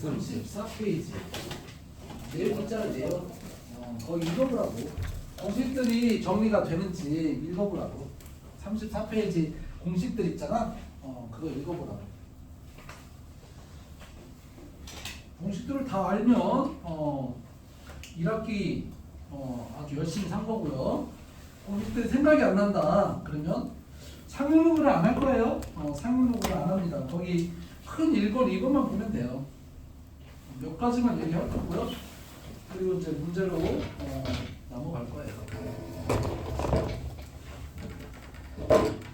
34페이지. 내용 있잖아요. 거기 읽어보라고. 공식들이 정리가 되는지 읽어보라고. 34페이지 공식들 있잖아. 그거 읽어보라고. 공식들을 다 알면 1학기 아주 열심히 산 거고요. 공식들이 생각이 안 난다. 그러면 상용록을 안 할 거예요. 상용록을 안 합니다. 거기 큰 일권 이것만 보면 돼요. 몇 가지만 얘기할 거고요. 그리고 이제 문제로 넘어갈 거예요.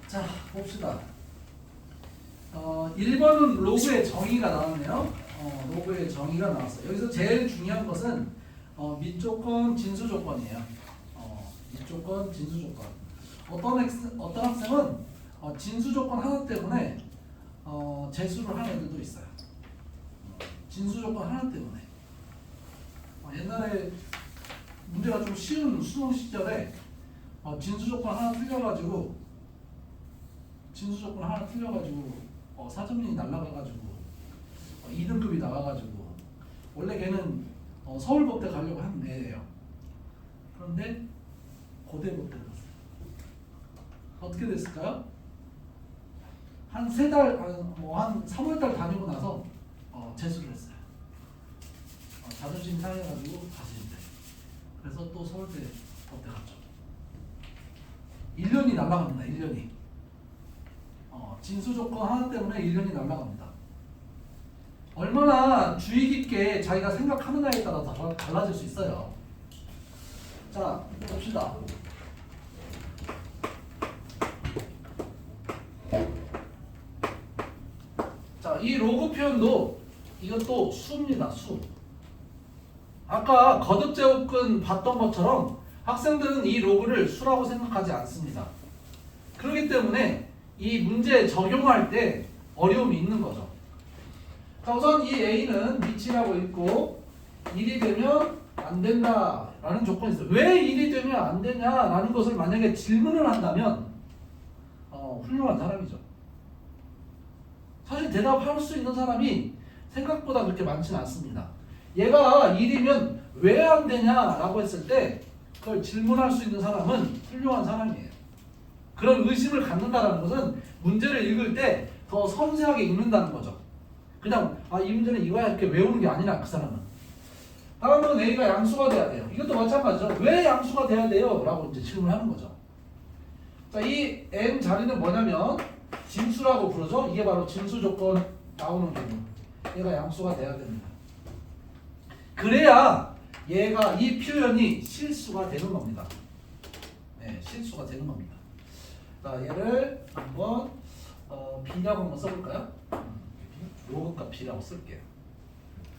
자, 봅시다. 1번은 로그의 정의가 나왔네요. 로그의 정의가 나왔어요. 여기서 제일 중요한 것은 민조건, 진수조건이에요. 민조건, 진수조건. 어떤 학생은 진수조건 하나 때문에 재수를 하는 애들도 있어요. 진수조건 하나 때문에. 옛날에 문제가 좀 쉬운 수능 시절에 진수조건 하나 틀려가지고 사점린이 날라가가지고 2등급이 나와가지고 원래 걔는 서울법대 가려고 한 애예요. 그런데 고대법대 갔어요. 어떻게 됐을까요? 한 3달, 한 3월달 다니고 나서 재수를 했어요. 자존심 상해가지고 다시 했대. 그래서 또 서울대 법대 갔죠. 1년이 날라갑니다. 1년이. 진수조건 하나 때문에 1년이 날라갑니다. 얼마나 주의 깊게 자기가 생각하느냐에 따라 달라질 수 있어요. 자, 봅시다. 자, 이 로그 표현도 이것도 수입니다. 수. 아까 거듭제곱근 봤던 것처럼 학생들은 이 로그를 수라고 생각하지 않습니다. 그렇기 때문에 이 문제 적용할 때 어려움이 있는 거죠. 자, 우선 이 A는 미치라고 있고 1이 되면 안 된다라는 조건이 있어요. 왜 1이 되면 안 되냐라는 것을 만약에 질문을 한다면 훌륭한 사람이죠. 사실 대답할 수 있는 사람이 생각보다 그렇게 많지는 않습니다. 얘가 1이면 왜 안 되냐라고 했을 때 그걸 질문할 수 있는 사람은 훌륭한 사람이에요. 그런 의심을 갖는다는 것은 문제를 읽을 때 더 섬세하게 읽는다는 거죠. 그냥 이 문제는 이거야 이렇게 외우는 게 아니라 그 사람은. 다음은 A가 양수가 돼야 돼요. 이것도 마찬가지죠. 왜 양수가 돼야 돼요? 라고 이제 질문하는 거죠. 자, 이 N 자리는 뭐냐면 진수라고 부르죠. 이게 바로 진수 조건 나오는 경우. 얘가 양수가 돼야 됩니다. 그래야 얘가 이 표현이 실수가 되는 겁니다. 네, 실수가 되는 겁니다. 자, 얘를 한번 B라고 한번 써볼까요? 로그값 B라고 쓸게요.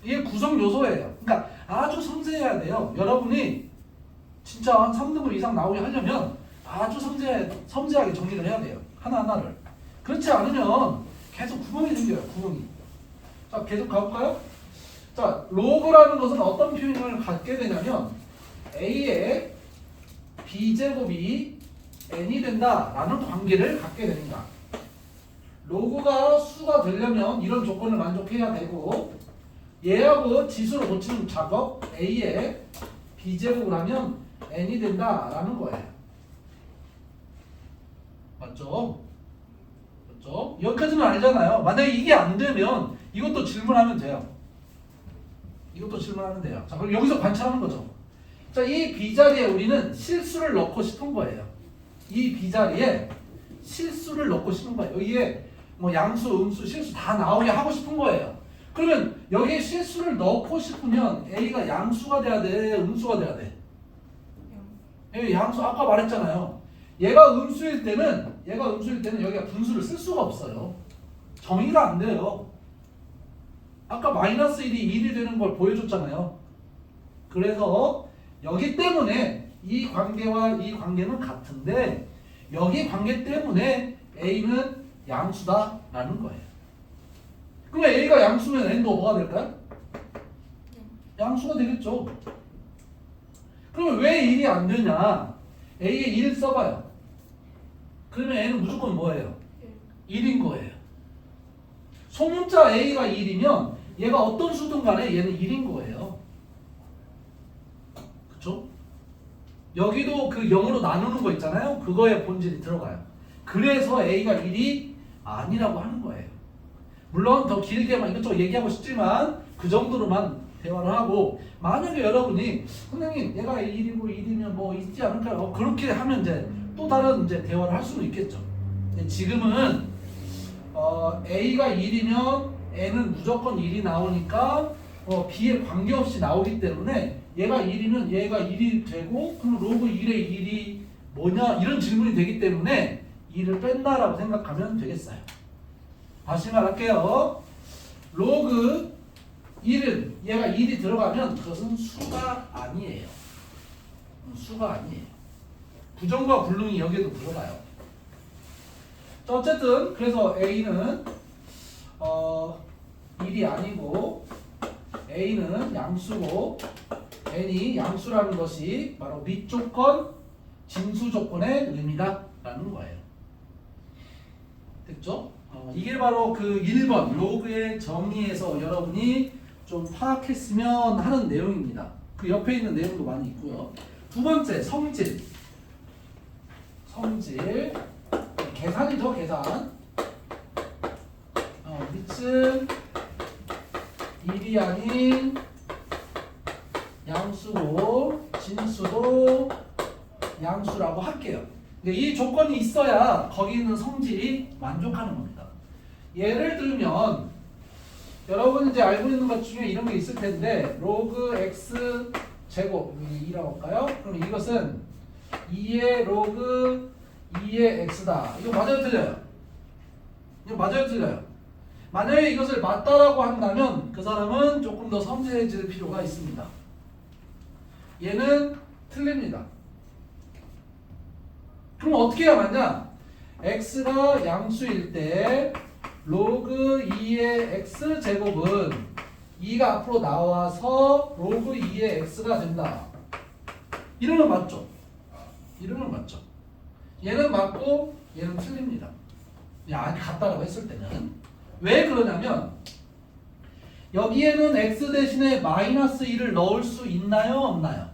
이게 구성 요소예요. 그러니까 아주 섬세해야 돼요. 여러분이 진짜 한 3등급 이상 나오게 하려면 아주 섬세하게 정리를 해야 돼요. 하나하나를. 그렇지 않으면 계속 구멍이 생겨요. 구멍이. 자, 계속 가볼까요? 자, 로그라는 것은 어떤 표현을 갖게 되냐면 A의 B제곱이 N이 된다라는 관계를 갖게 됩니다. 로그가 수가 되려면 이런 조건을 만족해야 되고 얘하고 지수를 고치는 작업 A의 B제곱을 하면 N이 된다라는 거예요. 맞죠? 맞죠? 여기까지는 알잖아요. 만약에 이게 안 되면 이것도 질문하면 돼요. 이것도 질문하면 돼요. 자, 그럼 여기서 관찰하는 거죠. 자, 이 B자리에 우리는 실수를 넣고 싶은 거예요. 이 B자리에 실수를 넣고 싶은 거예요. 여기에 뭐 양수, 음수, 실수 다 나오게 하고 싶은 거예요. 그러면 여기에 실수를 넣고 싶으면 A가 양수가 돼야 돼, 음수가 돼야 돼? 양수. 아까 말했잖아요. 얘가 음수일 때는 여기가 분수를 쓸 수가 없어요. 정의가 안 돼요. 아까 마이너스 1이 1이 되는 걸 보여줬잖아요. 그래서 여기 때문에 이 관계와 이 관계는 같은데 여기 관계 때문에 A는 양수다라는 거예요. 그러면 A가 양수면 N도 뭐가 될까요? 양수가 되겠죠. 그러면 왜 1이 안 되냐? A에 1 써봐요. 그러면 N은 무조건 뭐예요? 1인 거예요. 소문자 A가 1이면 얘가 어떤 수든 간에 얘는 1인 거예요. 그쵸? 여기도 그 0으로 나누는 거 있잖아요. 그거에 본질이 들어가요. 그래서 A가 1이 아니라고 하는 거예요. 물론 더 길게만 이것저것 얘기하고 싶지만 그 정도로만 대화를 하고, 만약에 여러분이 선생님 얘가 1이고 1이면 뭐 있지 않을까요? 그렇게 하면 이제 또 다른 이제 대화를 할 수는 있겠죠. 근데 지금은 A가 1이면 N은 무조건 1이 나오니까 B에 관계없이 나오기 때문에 얘가 1이면 얘가 1이 되고, 그럼 로그 1의 1이 뭐냐 이런 질문이 되기 때문에 2를 뺀다라고 생각하면 되겠어요. 다시 말할게요. 로그 1은 얘가 1이 들어가면 그것은 수가 아니에요. 수가 아니에요. 부정과 불능이 여기에도 들어가요. 자, 어쨌든 그래서 A는 1이 아니고 A는 양수고 N이 양수라는 것이 바로 밑조건, 진수조건의 의미다 라는 거예요. 됐죠? 이게 바로 그 1번 로그의 정의에서 여러분이 좀 파악했으면 하는 내용입니다. 그 옆에 있는 내용도 많이 있고요. 두 번째, 성질. 성질. 계산이죠, 계산. 밑은 1이 아닌 양수고 진수도 양수라고 할게요. 이 조건이 있어야 거기 있는 성질이 만족하는 겁니다. 예를 들면 여러분 이제 알고 있는 것 중에 이런 게 있을 텐데, 로그 x 제곱 2라고 할까요? 그럼 이것은 2의 로그 2의 x다. 이거 맞아요, 틀려요? 이거 맞아요, 틀려요? 만약에 이것을 맞다라고 한다면 그 사람은 조금 더 섬세해질 필요가 있습니다. 얘는 틀립니다. 그럼 어떻게 해야 맞냐? x가 양수일 때 로그 2의 x제곱은 2가 앞으로 나와서 로그 2의 x가 된다. 이러면 맞죠? 이러면 맞죠? 얘는 맞고 얘는 틀립니다. 아니 같다라고 했을 때는. 왜 그러냐면 여기에는 x 대신에 마이너스 1을 넣을 수 있나요? 없나요?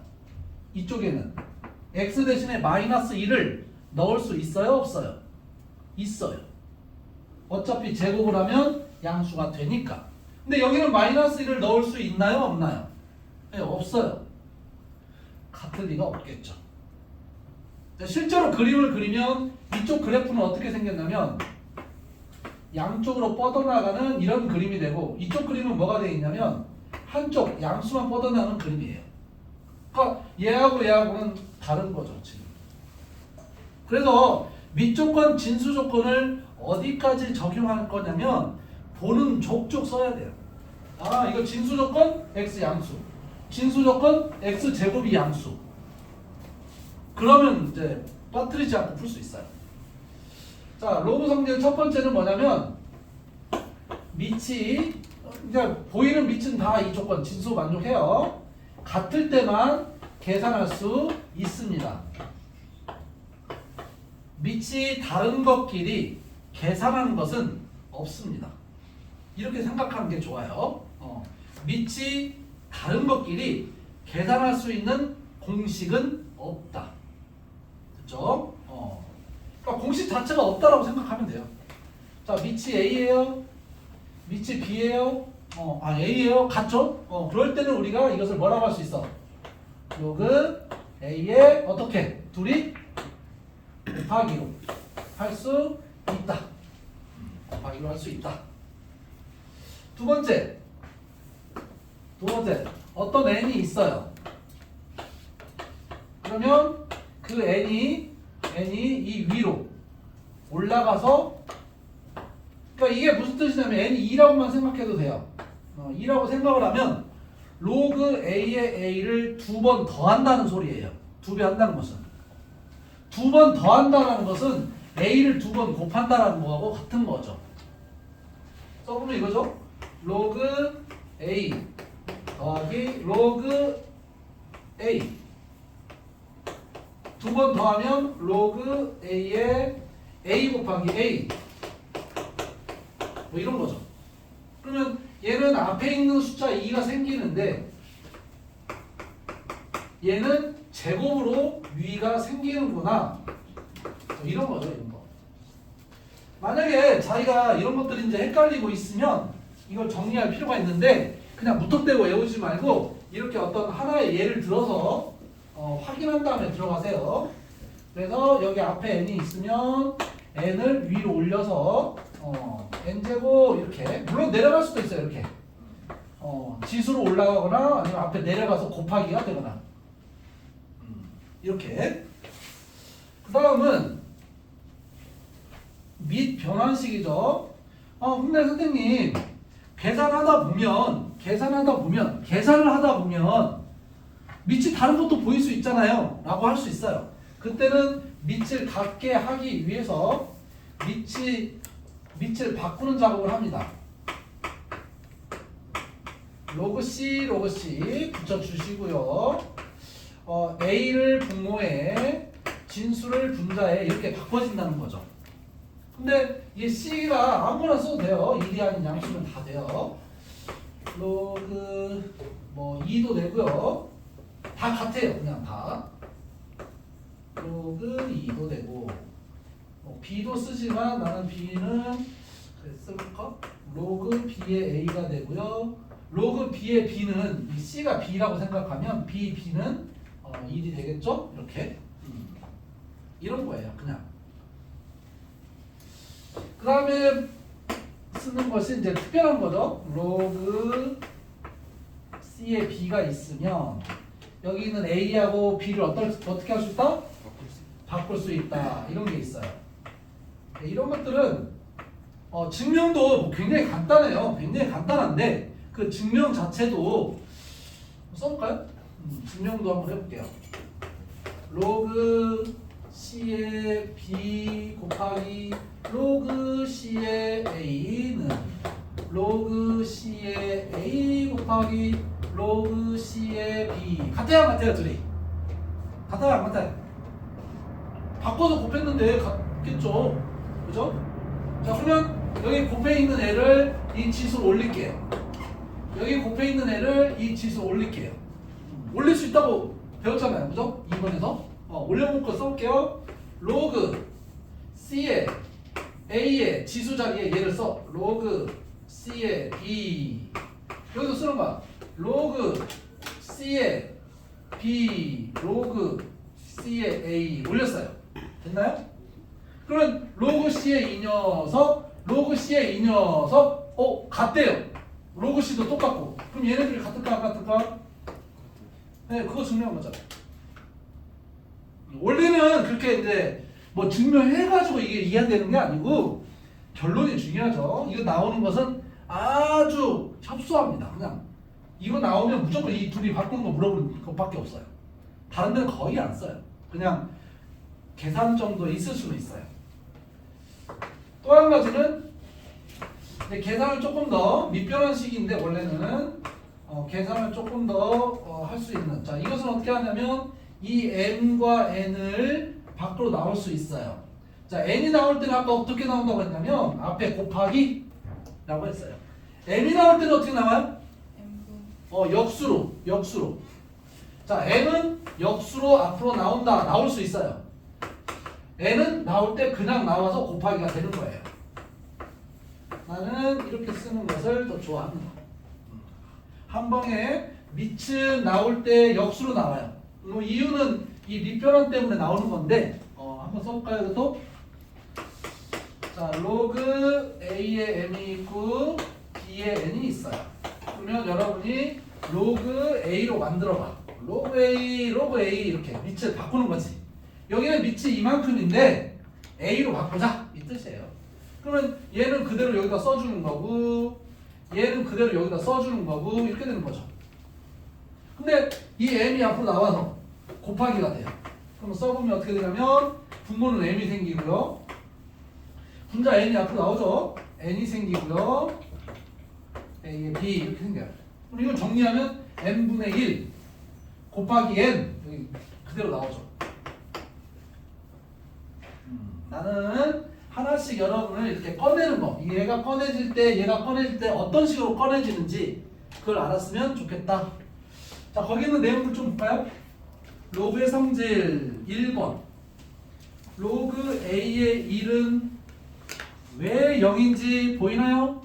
이쪽에는 x 대신에 마이너스 1을 넣을 수 있어요? 없어요? 있어요. 어차피 제곱을 하면 양수가 되니까. 근데 여기는 마이너스 1을 넣을 수 있나요? 없나요? 네, 없어요. 같을 리가 없겠죠. 실제로 그림을 그리면 이쪽 그래프는 어떻게 생겼냐면 양쪽으로 뻗어나가는 이런 그림이 되고, 이쪽 그림은 뭐가 되어 있냐면 한쪽 양수만 뻗어나가는 그림이에요. 그러니까 얘하고 얘하고는 다른 거죠, 지금. 그래서 밑조건, 진수조건을 어디까지 적용할 거냐면 보는 족족 써야 돼요. 아, 이거 진수조건 x 양수, 진수조건 x 제곱이 양수. 그러면 이제 빠뜨리지 않고 풀 수 있어요. 자, 로그 성질 첫 번째는 뭐냐면 밑이, 이제 보이는 밑은 다 이 조건 진수 만족해요. 같을 때만 계산할 수 있습니다. 밑이 다른 것끼리 계산하는 것은 없습니다. 이렇게 생각하는 게 좋아요. 밑이 다른 것끼리 계산할 수 있는 공식은 없다. 그렇죠? 그러니까 공식 자체가 없다라고 생각하면 돼요. 자, 밑이 A예요? 밑이 B예요? A예요? 같죠? 그럴 때는 우리가 이것을 뭐라고 할 수 있어? 로그 A에 어떻게? 둘이 곱하기로 할 수 있다. 곱하기로 할 수 있다. 두 번째, 어떤 n이 있어요. 그러면 그 n이 이 위로 올라가서, 그러니까 이게 무슨 뜻이냐면 n이 2라고만 생각해도 돼요. 2라고 생각을 하면 로그 a의 a를 두 번 더한다는 소리예요. 2배 한다는 것은. 두 번 더한다는 것은 a를 두 번 곱한다는 거하고 같은 거죠. 써보면 이거죠. 로그 a 더하기 로그 a. 두 번 더하면 로그 a에 a 곱하기 a. 뭐 이런 거죠. 그러면 얘는 앞에 있는 숫자 2가 생기는데 얘는 제곱으로 위가 생기는구나. 이런 거죠, 이런 거. 만약에 자기가 이런 것들이 이제 헷갈리고 있으면 이걸 정리할 필요가 있는데 그냥 무턱대고 외우지 말고 이렇게 어떤 하나의 예를 들어서 확인한 다음에 들어가세요. 그래서 여기 앞에 n이 있으면 n을 위로 올려서 n제곱 이렇게 물론 내려갈 수도 있어요. 이렇게 지수로 올라가거나 아니면 앞에 내려가서 곱하기가 되거나 이렇게. 그 다음은 및 변환식이죠. 근데 선생님 계산을 하다 보면 밑이 다른 것도 보일 수 있잖아요 라고 할 수 있어요. 그때는 밑을 같게 하기 위해서 밑을 바꾸는 작업을 합니다. 로그 C 붙여주시고요. A를 분모에 진수를 분자에 이렇게 바꿔진다는 거죠. 근데 이 C가 아무거나 써도 돼요. 1이 아닌 양수는 다 돼요. 로그 2도 되고요. 다 같아요. 그냥 다. 로그 2도 되고 B도 쓰지만 나는 B는 쓸까? 로그 B의 A가 되고요. 로그 B의 B는 이 C가 B라고 생각하면 B는 1이 되겠죠? 이렇게 이런 거예요. 그냥. 그 다음에 쓰는 것이 이제 특별한 거죠. 로그 C에 B가 있으면 여기 있는 A하고 B를 어떻게 할 수 있다? 바꿀 수 있다. 이런 게 있어요. 이런 것들은 증명도 굉장히 간단해요. 굉장히 간단한데 그 증명 자체도 써볼까요? 증명도 한번 해볼게요. 로그 C의 B 곱하기 로그 C의 A는 로그 C의 A 곱하기 로그 C의 B 같아요 안 같아요 둘이? 같아요 안 같아요? 바꿔서 곱했는데 같겠죠? 그죠? 자 그러면 여기 곱해 있는 애를 이 지수로 올릴게요. 여기 곱해 있는 애를 이 지수로 올릴게요. 올릴 수 있다고 배웠잖아요. 그죠? 2번에서 올려놓은 거 써볼게요. 로그 C의 A의 지수 자리에 얘를 써. 로그 C의 B 여기서 쓰는 거야. 로그 C의 B 로그 C의 A 올렸어요. 됐나요? 그러면 로그 C의 이 녀석 로그 C의 이 녀석 같대요. 로그 C도 똑같고 그럼 얘네들이 같을까 안 같을까? 네 그거 증명한 거잖아요. 원래는 그렇게 이제 뭐 증명해가지고 이게 이해되는 게 아니고 결론이 중요하죠. 이거 나오는 것은 아주 협소합니다. 그냥 이거 나오면 무조건 이 둘이 바꾸는 거 물어보는 것밖에 없어요. 다른 데는 거의 안 써요. 그냥 계산 정도 있을 수는 있어요. 또 한 가지는 계산을 조금 더 밑변환식인데 원래는 계산을 조금 더 할 수 있는 자 이것은 어떻게 하냐면 이 m과 n을 밖으로 나올 수 있어요. 자 n이 나올 때는 아까 어떻게 나온다고 했냐면 앞에 곱하기 라고 했어요. m이 나올 때는 어떻게 나와요? 역수로 자 m은 역수로 앞으로 나올 수 있어요. n은 나올 때 그냥 나와서 곱하기가 되는 거예요. 나는 이렇게 쓰는 것을 더 좋아합니다. 한 방에 밑은 나올 때 역수로 나와요. 이유는 이 밑변환 때문에 나오는 건데 한번 써볼까요? 이것도? 자 로그 A의 M이 있고 B의 N이 있어요. 그러면 여러분이 로그 A로 만들어봐. 로그 A 이렇게 밑을 바꾸는 거지. 여기는 밑이 이만큼인데 A로 바꾸자 이 뜻이에요. 그러면 얘는 그대로 여기다 써주는 거고 얘는 그대로 여기다 써주는 거고 이렇게 되는 거죠. 근데 이 m이 앞으로 나와서 곱하기가 돼요. 그럼 써보면 어떻게 되냐면 분모는 m이 생기고요. 분자 n이 앞으로 나오죠. n이 생기고요. a의 b 이렇게 생겨요. 그럼 이걸 정리하면 n분의 1 곱하기 n 여기 그대로 나오죠. 나는 하나씩 여러분을 이렇게 꺼내는 거. 얘가 꺼내질 때, 얘가 꺼내질 때 어떤 식으로 꺼내지는지 그걸 알았으면 좋겠다. 자, 거기 있는 내용들 좀 볼까요? 로그의 성질 1번. 로그 A의 1은 왜 0인지 보이나요?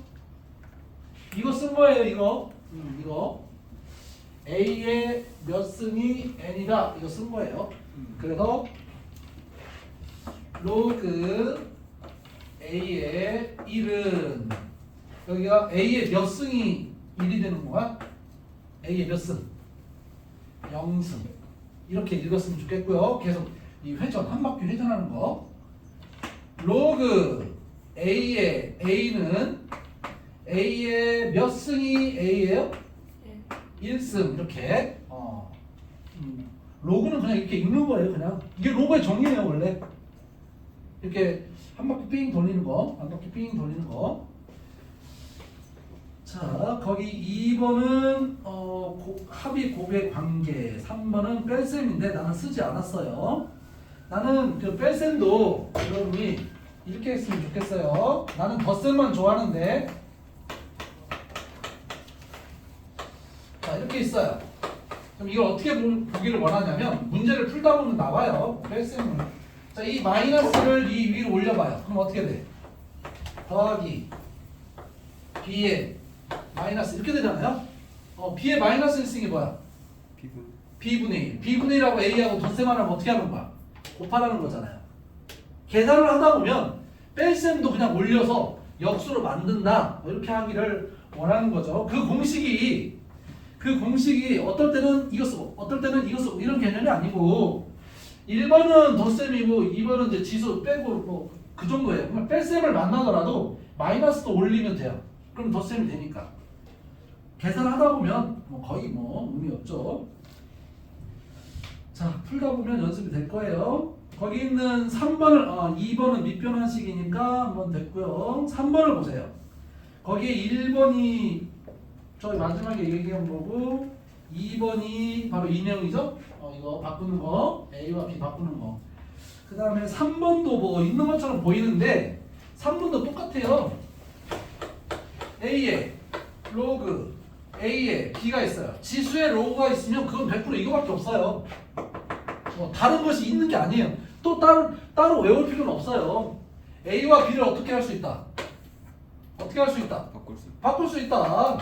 이거 쓴 거예요, 이거. 이거. A의 몇 승이 N이다. 이거 쓴 거예요. 그래서 로그 A의 1은 여기가 A의 몇 승이 1이 되는 거야? A의 몇 승? 0승. 이렇게 읽었으면 좋겠고요. 계속 이 회전, 한 바퀴 회전하는 거. 로그 A의 A는 A의 몇 승이 A예요? 1승. 이렇게. 로그는 그냥 이렇게 읽는 거예요. 그냥 이게 로그의 정의예요. 원래 이렇게 한 바퀴 삥 돌리는 거, 한 바퀴 삥 돌리는 거. 자, 거기 2번은 합의 고배 관계, 3번은 뺄셈인데 나는 쓰지 않았어요. 나는 그 뺄셈도 여러분이 이렇게 했으면 좋겠어요. 나는 덧셈만 좋아하는데. 자, 이렇게 있어요. 그럼 이걸 어떻게 보기를 원하냐면 문제를 풀다 보면 나와요. 뺄셈을. 자, 이 마이너스를 이 위로 올려봐요. 그럼 어떻게 돼? 더하기 B에 마이너스 이렇게 되잖아요. B에 마이너스 1승이 뭐야? B분의 1. B분의 1하고 A하고 덧셈하면 어떻게 하는 거야? 곱하라는 거잖아요. 계산을 하다 보면 뺄셈도 그냥 올려서 역수로 만든다. 뭐 이렇게 하기를 원하는 거죠. 그 공식이 어떨 때는 이거 쓰고 어떨 때는 이거 쓰고 이런 개념이 아니고 1번은 덧셈이고 2번은 이제 지수 빼고 뭐 그 정도예요. 그러면 뺄셈을 만나더라도 마이너스도 올리면 돼요. 그럼 덧셈이 되니까. 계산하다 보면 뭐 거의 뭐 의미 없죠. 자, 풀다 보면 연습이 될 거예요. 거기 있는 3번을 2번은 밑변환식이니까 한번 됐고요. 3번을 보세요. 거기에 1번이 저희 마지막에 얘기한 거고 2번이 바로 이 내용이죠. 이거 바꾸는 거, A와 B 바꾸는 거. 그 다음에 3번도 뭐 있는 것처럼 보이는데 3번도 똑같아요. A에 로그 A에 B가 있어요. 지수에 로그가 있으면 그건 100% 이거밖에 없어요. 다른 것이 있는 게 아니에요. 또 따로 외울 필요는 없어요. A와 B를 어떻게 할 수 있다? 어떻게 할 수 있다? 바꿀 수 있다.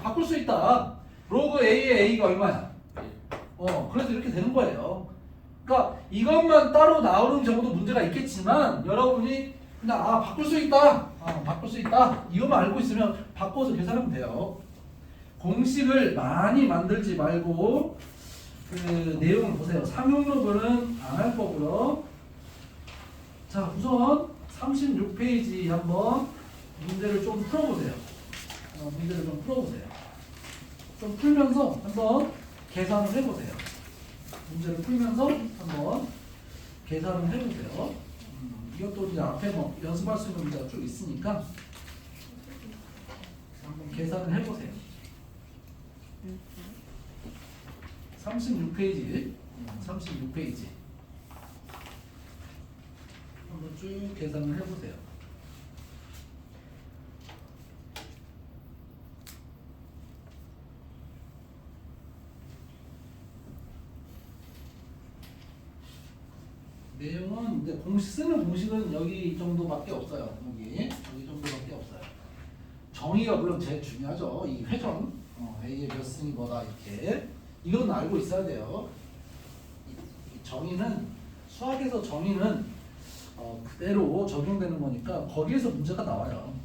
바꿀 수 있다. 로그 A의 A가 얼마야? 그래서 이렇게 되는 거예요. 그러니까 이것만 따로 나오는 경우도 문제가 있겠지만 여러분이 그냥 바꿀 수 있다. 바꿀 수 있다. 이것만 알고 있으면 바꿔서 계산하면 돼요. 공식을 많이 만들지 말고 그 내용을 보세요. 상용로그는 안 할 거고요. 자, 우선 36페이지 한번 문제를 좀 풀어보세요. 문제를 좀 풀어보세요. 좀 풀면서 한번 계산을 해보세요. 문제를 풀면서 한번 계산을 해보세요. 이것도 이제 앞에 뭐 연습할 수 있는 문제가 쭉 있으니까 한번 계산을 해보세요. 36페이지. 36페이지. 한번 쭉 계산을 해보세요. 내용은 이제 쓰는 공식은 여기 정도밖에 없어요. 여기 정도밖에 없어요. 정의가 물론 제일 중요하죠. 이 회전, A의 몇 승이 뭐다 이렇게 이건 알고 있어야 돼요. 이 정의는 수학에서 정의는 그대로 적용되는 거니까 거기에서 문제가 나와요.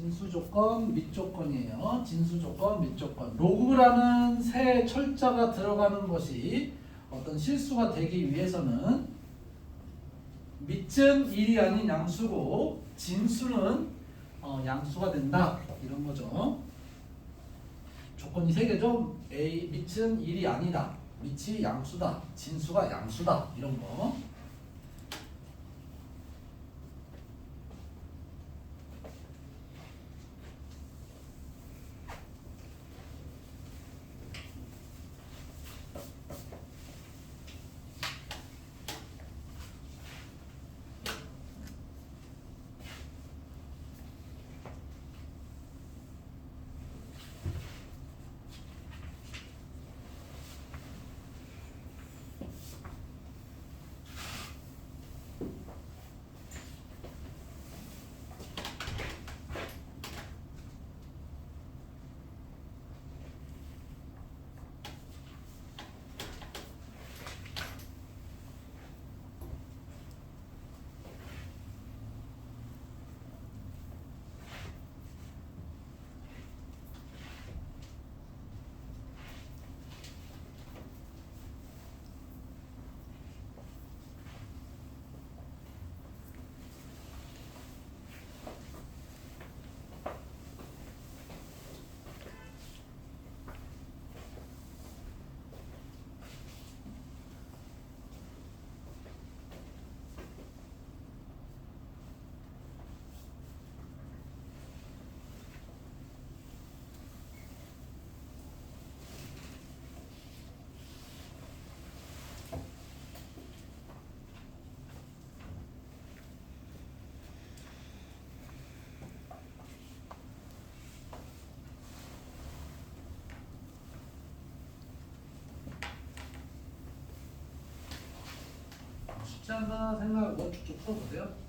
진수 조건, 및 조건이에요. 진수 조건, 및 조건. 로그라는 새 철자가 들어가는 것이 어떤 실수가 되기 위해서는 밑은 1이 아닌 양수고 진수는 양수가 된다. 이런 거죠. 조건이 3개죠. A, 밑은 1이 아니다. 밑이 양수다. 진수가 양수다. 이런 거. 쉽지 않다 생각하고 쭉쭉 풀어보세요.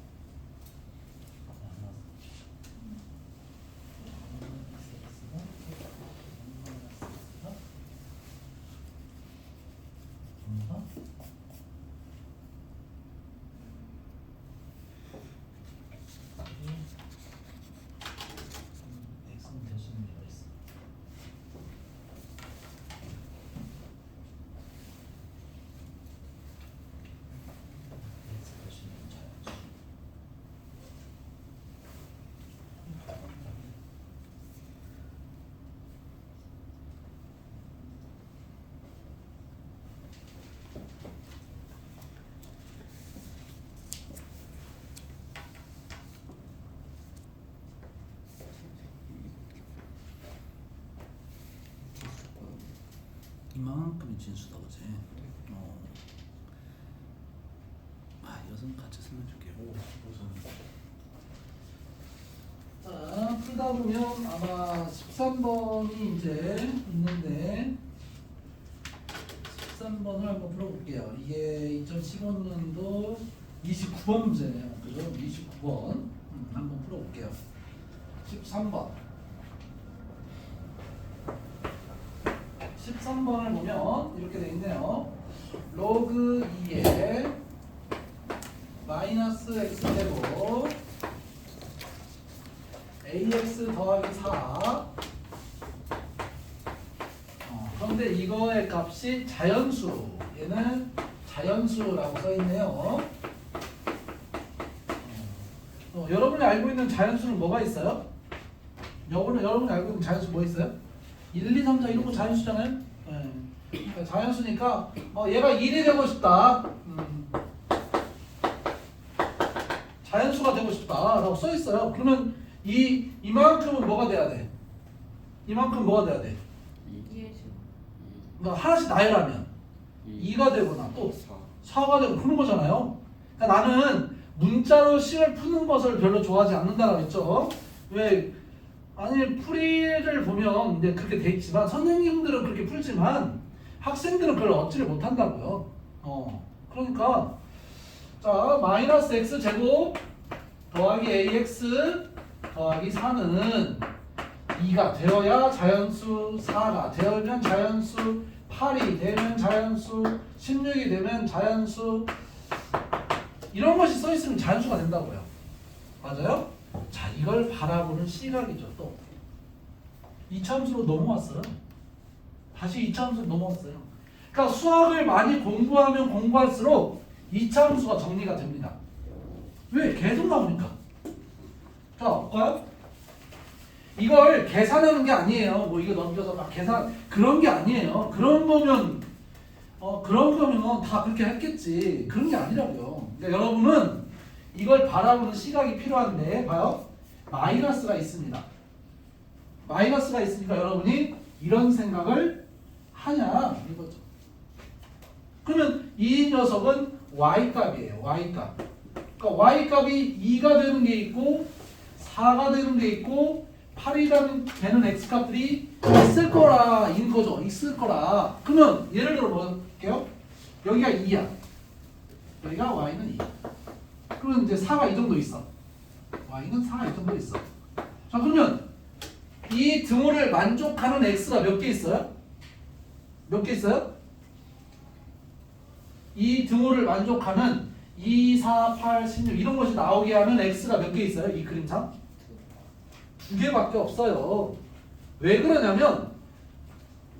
이만큼이 진수다, 그지? 이것은 같이 설명줄게요. 자, 풀다 보면 아마 13번이 이제 있는데 13번을 한번 풀어볼게요. 이게 2015년도 29번 문제네요. 그죠? 29번 한번 풀어볼게요. 13번 13번을 보면 이렇게 돼 있네요. 로그 2에 마이너스 x제곱 ax 더하기 4 그런데 이거의 값이 자연수, 얘는 자연수라고 써있네요. 여러분이 알고 있는 자연수는 뭐가 있어요? 여러분이 알고 있는 자연수 뭐 있어요? 1, 2, 3, 4 이런 거 자연수잖아요? 네. 그러니까 자연수니까 얘가 1이 되고 싶다. 자연수가 되고 싶다라고 써있어요. 그러면 이만큼은 뭐가 돼야 돼? 이만큼 뭐가 돼야 돼? 그러니까 하나씩 나열하면 2가 되거나 또 4가 되고 그런 거잖아요. 그러니까 나는 문자로 식을 푸는 것을 별로 좋아하지 않는다고 했죠. 왜? 아니 풀이를 보면 이제 그렇게 돼 있지만 선생님들은 그렇게 풀지만 학생들은 그걸 얻지를 못한다고요. 그러니까 자 마이너스 x 제곱 더하기 ax 더하기 4는 2가 되어야 자연수, 4가 되면 자연수, 8이 되면 자연수, 16이 되면 자연수, 이런 것이 써 있으면 자연수가 된다고요. 맞아요? 자, 이걸 바라보는 시각이죠. 또 이차함수로 넘어왔어요. 다시 이차함수로 넘어왔어요. 그러니까 수학을 많이 공부하면 공부할수록 이차함수가 정리가 됩니다. 왜? 계속 나오니까. 자, 볼까요? 이걸 계산하는 게 아니에요. 뭐 이거 넘겨서 막 계산 그런 게 아니에요. 그런 거면 다 그렇게 했겠지. 그런 게 아니라고요. 그러니까 여러분은 이걸 바라보는 시각이 필요한데 봐요. 마이너스가 있습니다. 마이너스가 있으니까 여러분이 이런 생각을 하냐 이거죠. 그러면 이 녀석은 y값이에요. y값. 그러니까 y값이 2가 되는 게 있고 4가 되는 게 있고 8이 되는 x값들이 있을 거라 인 거죠. 있을 거라. 그러면 예를 들어 볼게요. 여기가 2야. 여기가 y는 2. 그러면 이제 4가 이 정도 있어. y는 4가 이 정도 있어. 자, 그러면 이 등호를 만족하는 x가 몇 개 있어요? 몇 개 있어요? 이 등호를 만족하는 2, 4, 8, 16 이런 것이 나오게 하는 x가 몇 개 있어요? 이 그림상? 2개밖에 없어요. 왜 그러냐면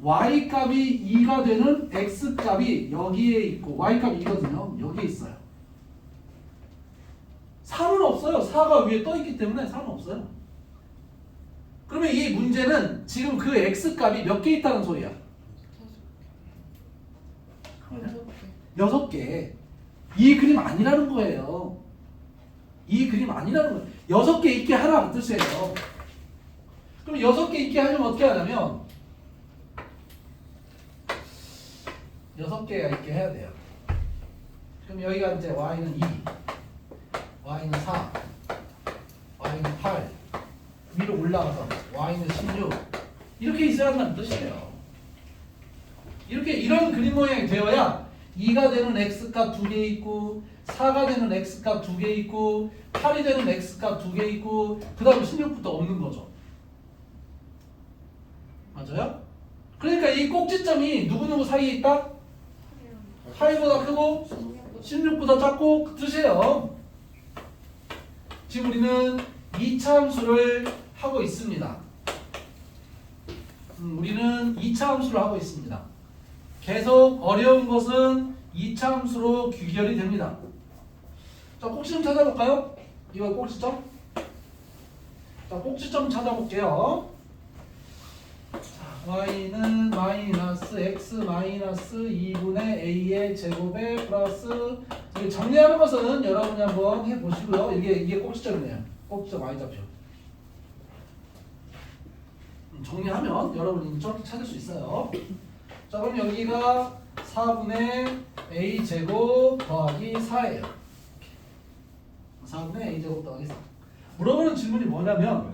y값이 2가 되는 x값이 여기에 있고 y값이 2거든요. 여기에 있어요. 3은 없어요. 4가 위에 떠있기 때문에 3은 없어요. 그러면 이 문제는 지금 그 x값이 몇 개 있다는 소리야? 6개. 이 그림 아니라는 거예요. 이 그림 아니라는 거예요. 6개 있게 하라는 뜻이에요. 그럼 6개 있게 하려면 어떻게 하냐면 6개가 있게 해야 돼요. 그럼 여기가 이제 y는 2, y는 4, y는 8 위로 올라가서 y는 16 이렇게 있어야 한다는 뜻이에요. 이렇게 이런 그림 모양이 되어야 2가 되는 x값 2개 있고 4가 되는 x값 2개 있고 8이 되는 x값 2개 있고 그 다음에 16부터 없는 거죠. 맞아요? 그러니까 이 꼭지점이 누구누구 사이에 있다? 8보다 크고 16보다 작고 그 뜻이에요. 지금 우리는 2차 함수를 하고 있습니다. 우리는 2차 함수를 하고 있습니다. 계속 어려운 것은 2차 함수로 귀결이 됩니다. 자, 꼭지점 찾아볼까요? 이거 꼭지점. 자, 꼭지점 찾아볼게요. 자, y는 마이너스 x 마이너스 2분의 a의 제곱에 플러스 정리하는 것은 여러분이 한번 해보시고요. 이게 꼭지점이네요. 꼭지점 y좌표. 정리하면 여러분이 저렇게 찾을 수 있어요. 자, 그럼 여기가 4분의 a 제곱 더하기 4예요. 4분의 a 제곱 더하기 4. 물어보는 질문이 뭐냐면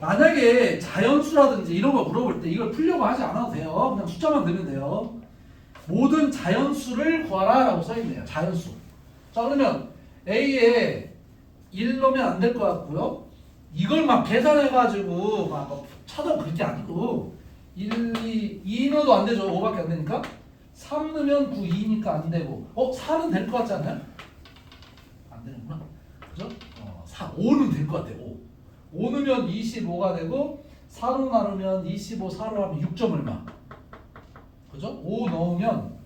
만약에 자연수라든지 이런 거 물어볼 때 이걸 풀려고 하지 않아도 돼요. 그냥 숫자만 넣으면 돼요. 모든 자연수를 구하라 라고 써있네요. 자연수. 자, 그러면 a에 1 넣으면 안 될 것 같고요. 이걸 막 계산해가지고 막 찾아 그런 게 아니고 2 넣어도 안 되죠. 5밖에 안 되니까. 3 넣으면 9, 2니까 안 되고 4는 될 것 같지 않나요? 안 되는구나. 그죠? 5는 될 것 같아요. 5 넣으면 25가 되고 4로 나누면 25, 4로 하면 6점 얼마? 그죠? 5 넣으면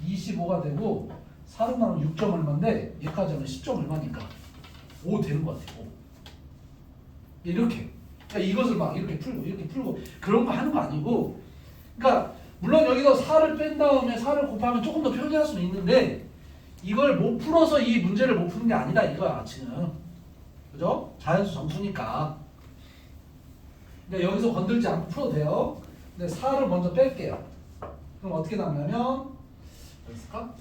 25가 되고 4로 나누면 6점 얼마인데 얘까지 하면 10점 얼마니까 5 되는 것 같아요. 5. 이렇게. 그러니까 이것을 막 이렇게 풀고 그런 거 하는 거 아니고, 그러니까 물론 여기서 4를 뺀 다음에 4를 곱하면 조금 더 편리할 수는 있는데 이걸 못 풀어서 이 문제를 못 푸는 게 아니다 이거야 지금. 그죠? 자연수 정수니까. 근데 여기서 건들지 않고 풀어도 돼요. 근데 4를 먼저 뺄게요. 그럼 어떻게 남냐면 여기 있을까?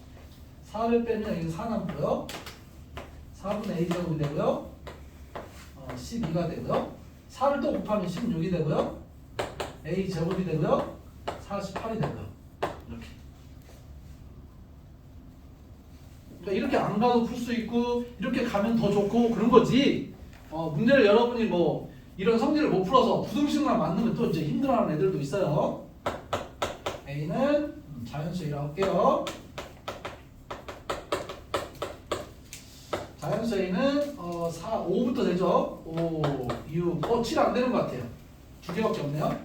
4를 빼면 여기 4 남고요. 4분의 a 제곱이 되고요. 12가 되고요. 4를 또 곱하면 16이 되고요. a 제곱이 되고요. 48이 되고요. 이렇게. 그러니까 이렇게 안 가도 풀 수 있고 이렇게 가면 더 좋고 그런 거지. 문제를 여러분이 뭐 이런 성질을 못 풀어서 부등식만 맞는 또 이제 힘들어하는 애들도 있어요. a는 자연수라고 할게요. 자연수에는 5부터 되죠. 5, 6, 7 안 되는 것 같아요. 두 개밖에 없네요.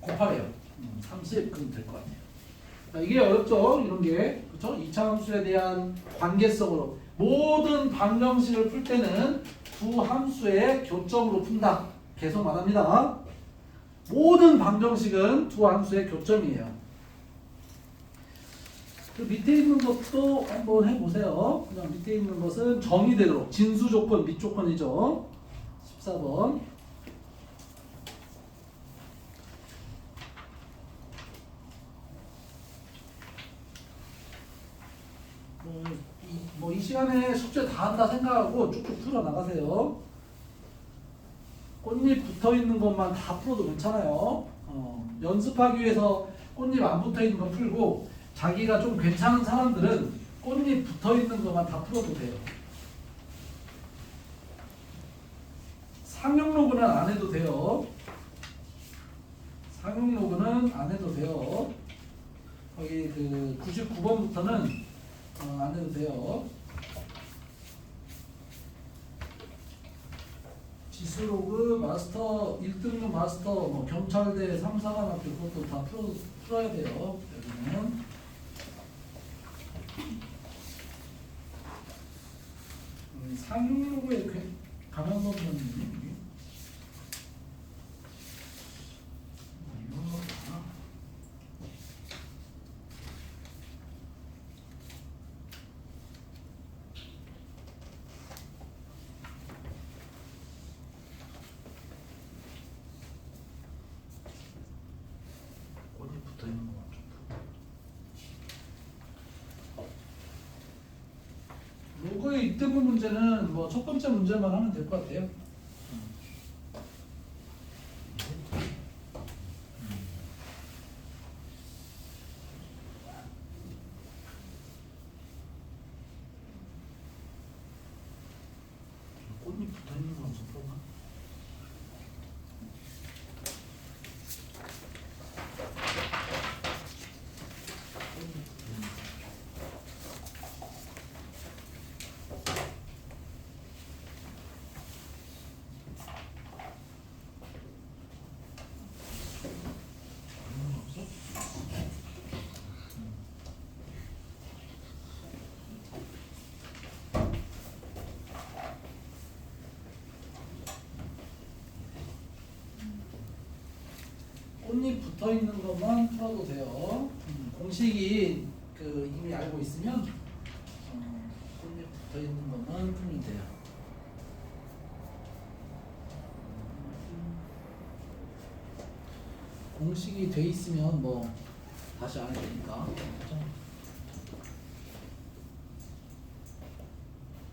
곱하래요. 30 그럼 될 것 같아요. 자, 이게 어렵죠? 이런 게. 그렇죠? 이차 함수에 대한 관계성으로 모든 방정식을 풀 때는 두 함수의 교점으로 푼다. 계속 말합니다. 모든 방정식은 두 함수의 교점이에요. 그 밑에 있는 것도 한번 해보세요. 그냥 밑에 있는 것은 정의대로 진수 조건, 밑 조건이죠. 14번. 이 시간에 숙제 다 한다 생각하고 쭉쭉 풀어 나가세요. 꽃잎 붙어 있는 것만 다 풀어도 괜찮아요. 연습하기 위해서 꽃잎 안 붙어 있는 거 풀고 자기가 좀 괜찮은 사람들은 꽃잎 붙어 있는 것만 다 풀어도 돼요. 상용 로그는 안 해도 돼요. 상용 로그는 안 해도 돼요. 거기 그 99번부터는 안 해도 돼요. 지수로그 마스터 1등급 마스터 뭐 경찰대 3, 4관학교 그것도 다 풀어야 돼요. 여기는 상용로그에 가면 보면 붙어 있는 것만 좀 풀어. 로그의 입대부 문제는 뭐 첫 번째 문제만 하면 될 것 같아요. 꽃잎 붙어 있는 건 좀 풀어봐. 꽃잎 붙어 있는 것만 풀어도 돼요. 공식이 이미 알고 있으면 꽃잎 붙어 있는 것만 풀면 돼요. 공식이 돼 있으면 뭐 다시 안 해도 되니까.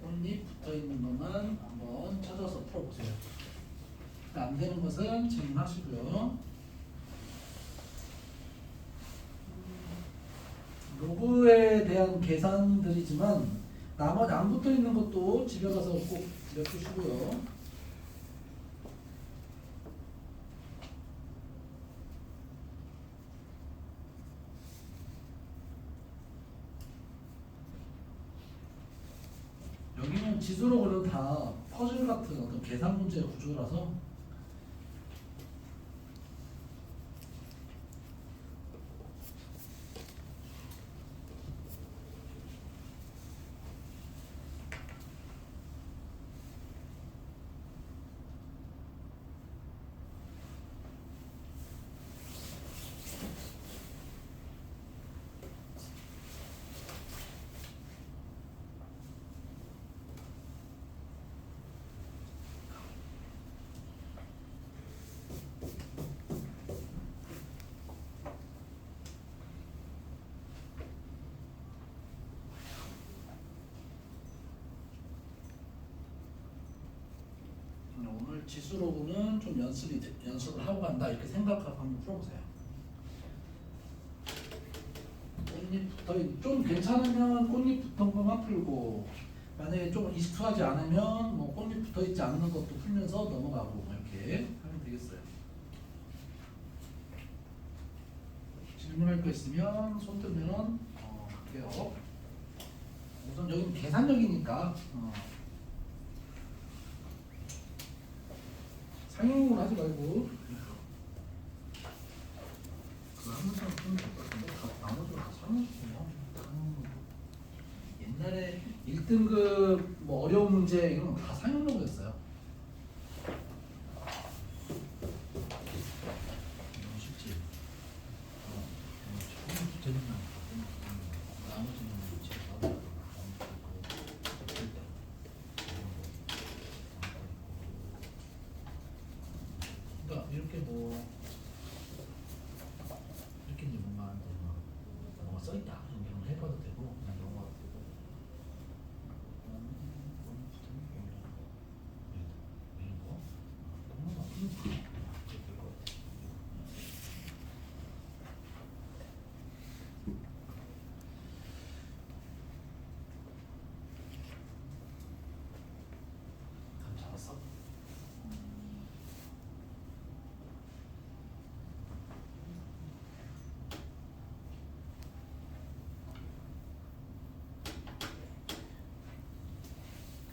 꽃잎 붙어 있는 것만 한번 찾아서 풀어보세요. 안 되는 것은 질문하시고요. 로그에 대한 계산들이지만 나머지 안 붙어 있는 것도 집에 가서 꼭 엮으시고요. 여기는 지수로그는 다 퍼즐 같은 어떤 계산 문제 구조라서 오늘 지수로그는 좀 연습을 하고 간다 이렇게 생각하고 한번 풀어보세요. 꽃잎 붙어 좀 괜찮으면 꽃잎 붙은 것만 풀고 만약에 좀 익숙하지 않으면 뭐 꽃잎 붙어 있지 않는 것도 풀면서 넘어가고 뭐 이렇게 하면 되겠어요. 질문할 거 있으면 손 뜨면 할게요. 우선 여기는 계산력이니까 상용으로 하지 말고 그거 하는 사람 좀 될 것 같은데 나머지가 다 상용식이야. 옛날에 1등급 뭐 어려운 문제 이런 거 다 상용력이었어요. 너무 쉽지. 나머지는 제가 그러니까 이렇게 뭐 이렇게 이제 뭔가 써있다 이런 해봐도 되고 그냥 넘어가도 되고 이런 거 감 잡았어?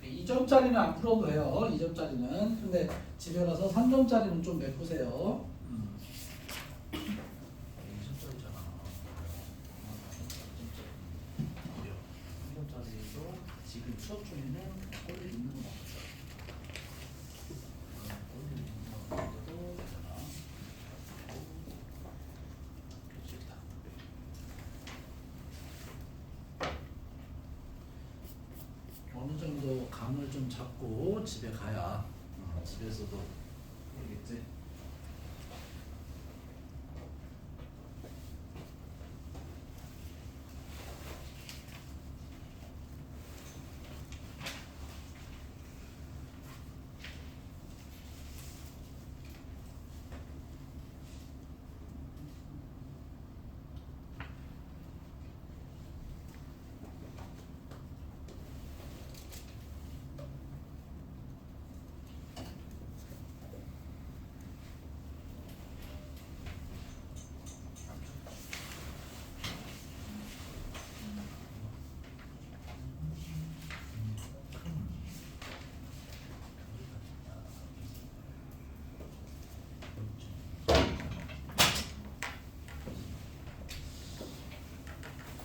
이 점짜리는 안 풀어도 돼요. 2점짜리는. 근데 집에 가서 3점짜리는 좀 내보세요. 2점짜리잖아. 3점짜리도 지금 수업 중에는 꼴리 있는 건 없어요. 꼴리 있는 건 없어도 되잖아. 좋다. 어느 정도 감을 좀 잡고 집에 가야 집에서도 모르겠지.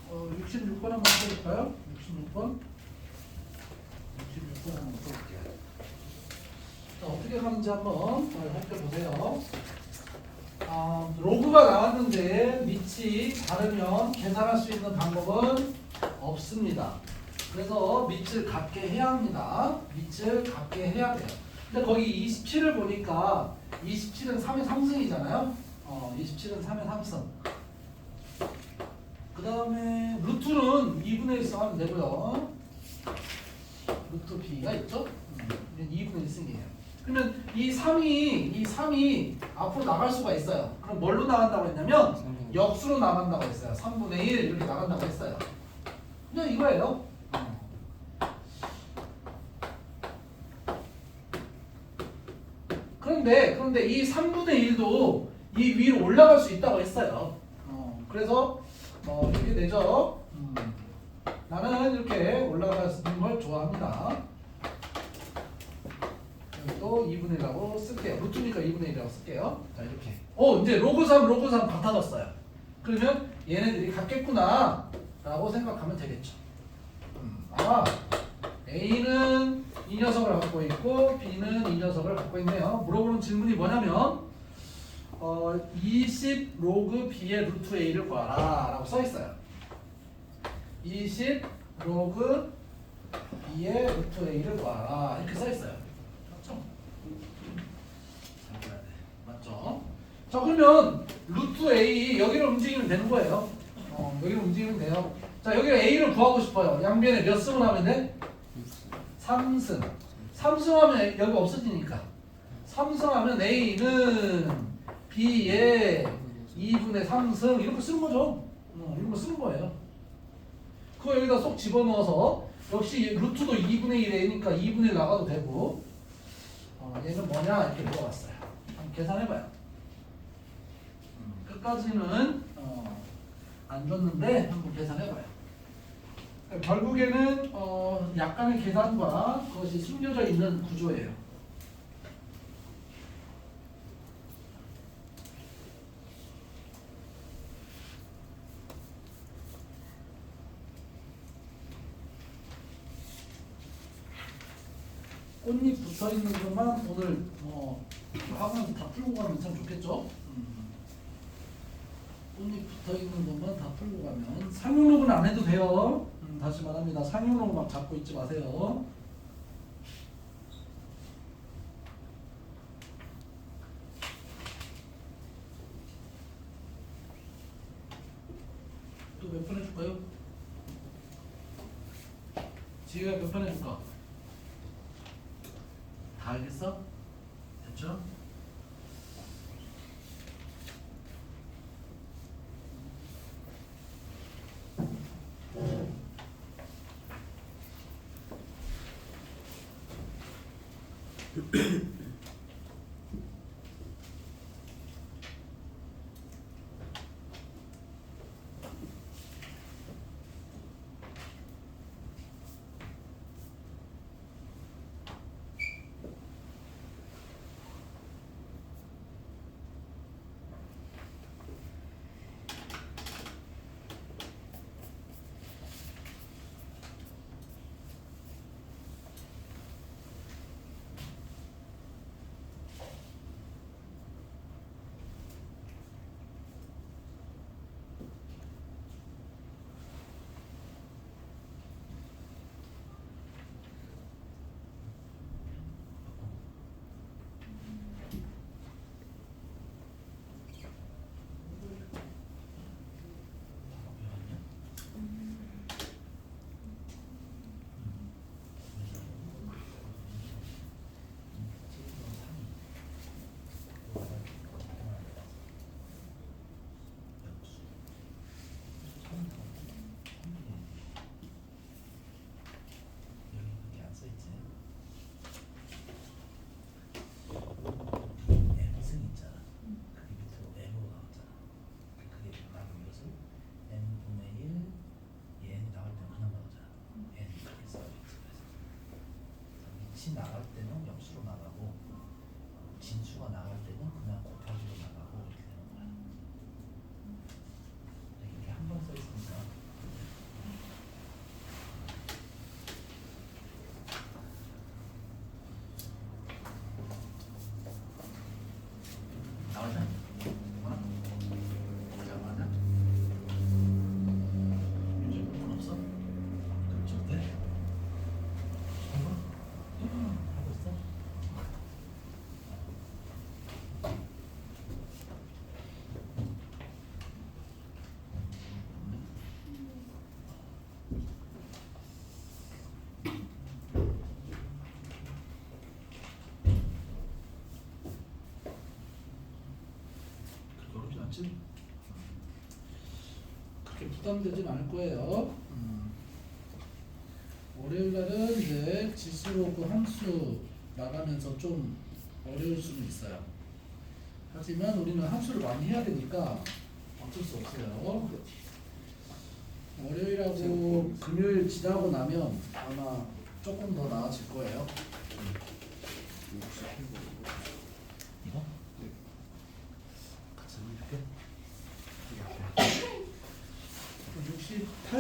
어, 66번 한번 써볼까요? 66번? 66번 한번 써볼게요. 자, 어떻게 가는지 한번 살펴보세요. 로그가 나왔는데 밑이 다르면 계산할 수 있는 방법은 없습니다. 그래서 밑을 같게 해야 합니다. 밑을 같게 해야 돼요. 근데 거기 27을 보니까 27은 3의 3승이잖아요. 27은 3의 3승. 그 다음에 루트는 2분의 1 하면 되고요. 루트 b가 있죠? 2분의 1승이에요. 그러면 이 3이 앞으로 나갈 수가 있어요. 그럼 뭘로 나간다고 했냐면 역수로 나간다고 했어요. 3분의 1 이렇게 나간다고 했어요. 그냥 이거예요. 그런데 이 3분의 1도 이 위로 올라갈 수 있다고 했어요. 그래서 이렇게 되죠. 나는 이렇게 올라가는 걸 좋아합니다. 또 2분의 1라고 쓸게요. 루트니까 2분의 1이라고 쓸게요. 자, 이렇게. 이제 로그 3 같아졌어요. 그러면 얘네들이 같겠구나 라고 생각하면 되겠죠. A는 이 녀석을 갖고 있고 B는 이 녀석을 갖고 있네요. 물어보는 질문이 뭐냐면 20 로그 B의 루트 A를 구하라 라고 써있어요. 20 로그 B의 루트 A를 구하라 이렇게 써있어요. 맞죠? 잘 봐야 돼. 맞죠? 자, 그러면 루트 A 여기를 움직이면 되는 거예요. 여기를 움직이면 돼요. 자, 여기를 A를 구하고 싶어요. 양변에 몇 승을 하면 돼? 3승. 3승하면 여기 없어지니까 3승하면 A는 B의 2분의 3승 이렇게 쓰는 거죠. 이렇게 쓰는 거예요. 그거 여기다 쏙 집어넣어서 역시 루트도 2분의 1이니까 2분의 1 나가도 되고 얘는 뭐냐 이렇게 물어봤어요. 한번 계산해봐요. 끝까지는 안 줬는데 한번 계산해봐요. 결국에는 약간의 계산과 그것이 숨겨져 있는 구조예요. 꽃잎 붙어 있는 것만 오늘 학원에서 다 풀고 가면 참 좋겠죠? 꽃잎 붙어 있는 것만 다 풀고 가면 상용록은 안 해도 돼요. 다시 말합니다. 상용록 막 잡고 있지 마세요. 또 몇 번 해줄까요? 지혜가 몇 번 해줄까? 다 알겠어? 됐죠? 같이 나갈 때는 역수로 나가고 진수가 나갈 때는 그냥 곱하기로 나가고 이렇게 되는 거야. 이렇게 한 번 써 있으니까 나오냐? 맞아. 요즘 돈 없어? 그럼 돼? 하고 있어? 그렇게 어렵지 않지? 그렇게 부담되진 않을 거예요. 월요일 날은 이제 지수로 그 함수 나가면서 좀 어려울 수는 있어요. 하지만 우리는 함수를 많이 해야 되니까 어쩔 수 없어요. 월요일하고 금요일 지나고 나면 아마 조금 더 나아질 거예요. 이거? 같이 이렇게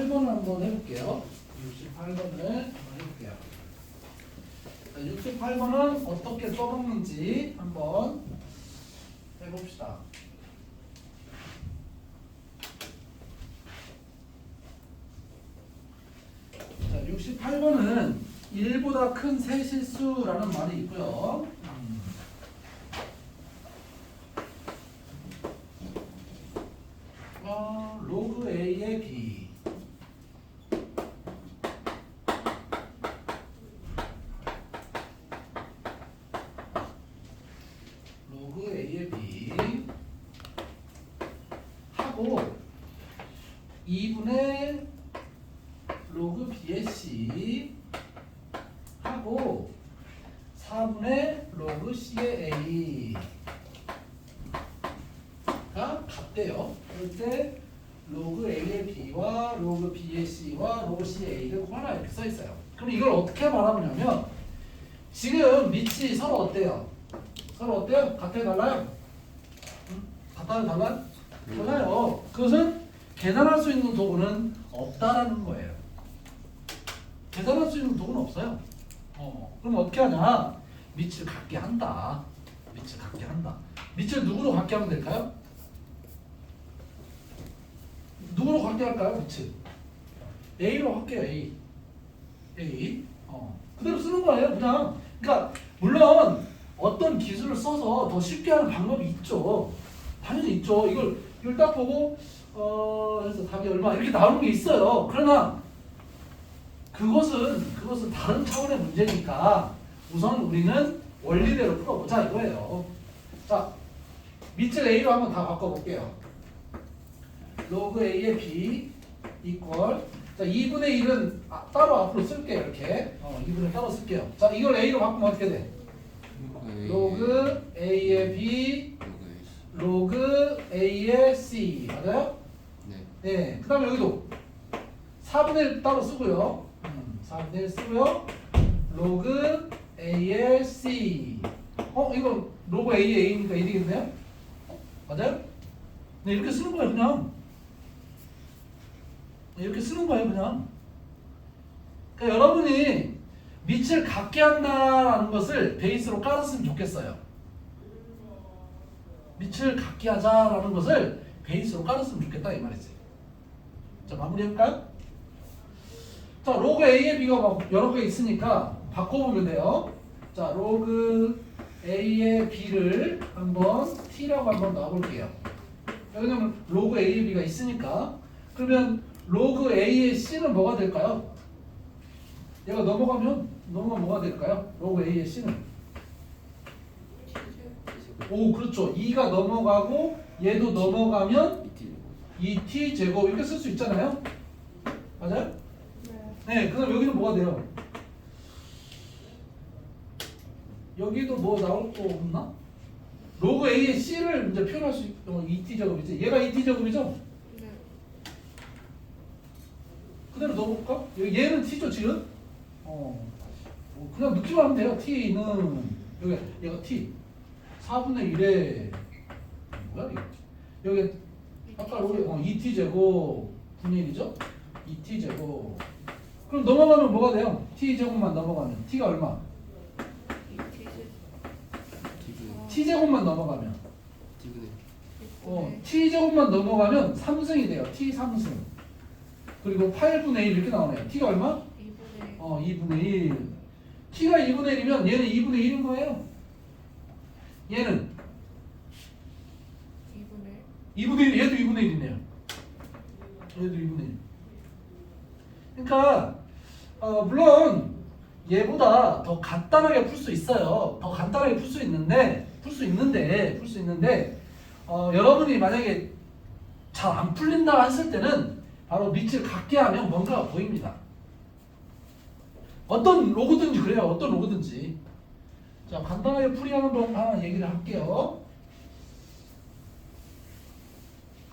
68번을 한번 해볼게요. 68번을 한번 해볼게요. 68번은 어떻게 써먹는지 한번 해봅시다. 자, 68번은 1보다 큰 세 실수라는 말이 있고요. 로그 A의 B 로그 A의 B 하고 2분의 로그 B의 C 하고 4분의 로그 C의 A가 같대요. 그럴 때 로그 A의 B와 로그 B의 C와 로그 C의 A를 구하라 이렇게 써 있어요. 그럼 이걸 어떻게 말하냐면 지금 밑이 서로 어때요? 서로 어때요? 같아요? 달라요? 응? 같아요? 달라요? 달라요. 그것은 계산할 수 있는 도구는 없다라는 거예요. 계산할 수 있는 도구는 없어요. 그럼 어떻게 하냐? 밑을 같게 한다. 밑을 같게 한다. 밑을 누구로 같게 하면 될까요? 누구로 같게 할까요? 밑을 A로 할게요. A. 그대로 쓰는 거예요. 그냥. 그러니까 물론 어떤 기술을 써서 더 쉽게 하는 방법이 있죠. 당연히 있죠. 이걸 딱 보고 그래서 답이 얼마 이렇게 나오는 게 있어요. 그러나 그것은 다른 차원의 문제니까 우선 우리는 원리대로 풀어보자 이거예요. 자, 밑을 A로 한번 다 바꿔볼게요. 로그 A의 B 이퀄 자 2분의 1은 따로 앞으로 쓸게요. 이렇게 2분의 1 따로 쓸게요. 자 이걸 A로 바꾸면 어떻게 돼? 로그 A의 B 로그 A의 C 맞아요? 네. 그 다음에 여기도 4분의 1 따로 쓰고요. 4분의 1 쓰고요. 로그 A의 C 이거 로그 A의 A니까 1이겠네요? 맞아요? 네 이렇게 쓰는 거예요 그냥. 이렇게 쓰는 거예요 그냥. 그러니까 여러분이 밑을 같게 한다는 것을 베이스로 깔았으면 좋겠어요. 밑을 같게 하자라는 것을 베이스로 깔았으면 좋겠다 이 말이지. 자 마무리해볼까요? 자 로그 A의 B가 막 여러 개 있으니까 바꿔보면 돼요. 자 로그 A의 B를 한번 T라고 한번 넣어볼게요. 왜냐면 로그 A의 B가 있으니까. 그러면 로그 A의 C는 뭐가 될까요? 얘가 넘어가면 뭐가 될까요? 로그 A의 C는 오 그렇죠. 2가 넘어가고 얘도 넘어가면 2t 제곱 이렇게 쓸 수 있잖아요. 맞아요? 네. 그럼 여기는 뭐가 돼요? 여기도 뭐 나올 거 없나? 로그 A의 C를 이제 표현할 수 있는 2t 제곱이지. 얘가 2t 제곱이죠? 그대로 넣어볼까? 얘는 t죠 지금? 그냥 넣기만 하면 돼요. t는 얘가 t 4분의 1에 뭐야 이거? 여기 아까 우리 2t 제곱 분의 1이죠? 2t 제곱 그럼 넘어가면 뭐가 돼요? t 제곱만 넘어가면 t가 얼마? t 제곱만 넘어가면 t 제곱만 넘어가면 3승이 돼요. t 3승 그리고 8분의 1 이렇게 나오네요. t가 얼마? 2분의 1 t가 2분의 1이면 얘는 2분의 1인 거예요. 얘는 2분의 1 얘도 2분의 1이네요. 얘도 2분의 1 그러니까 물론 얘보다 더 간단하게 풀 수 있어요. 더 간단하게 풀 수 있는데 여러분이 만약에 잘 안 풀린다 했을 때는 바로 밑을 같게 하면 뭔가가 보입니다. 어떤 로그든지 그래요. 어떤 로그든지. 자 간단하게 풀이하는 법 하나 얘기를 할게요.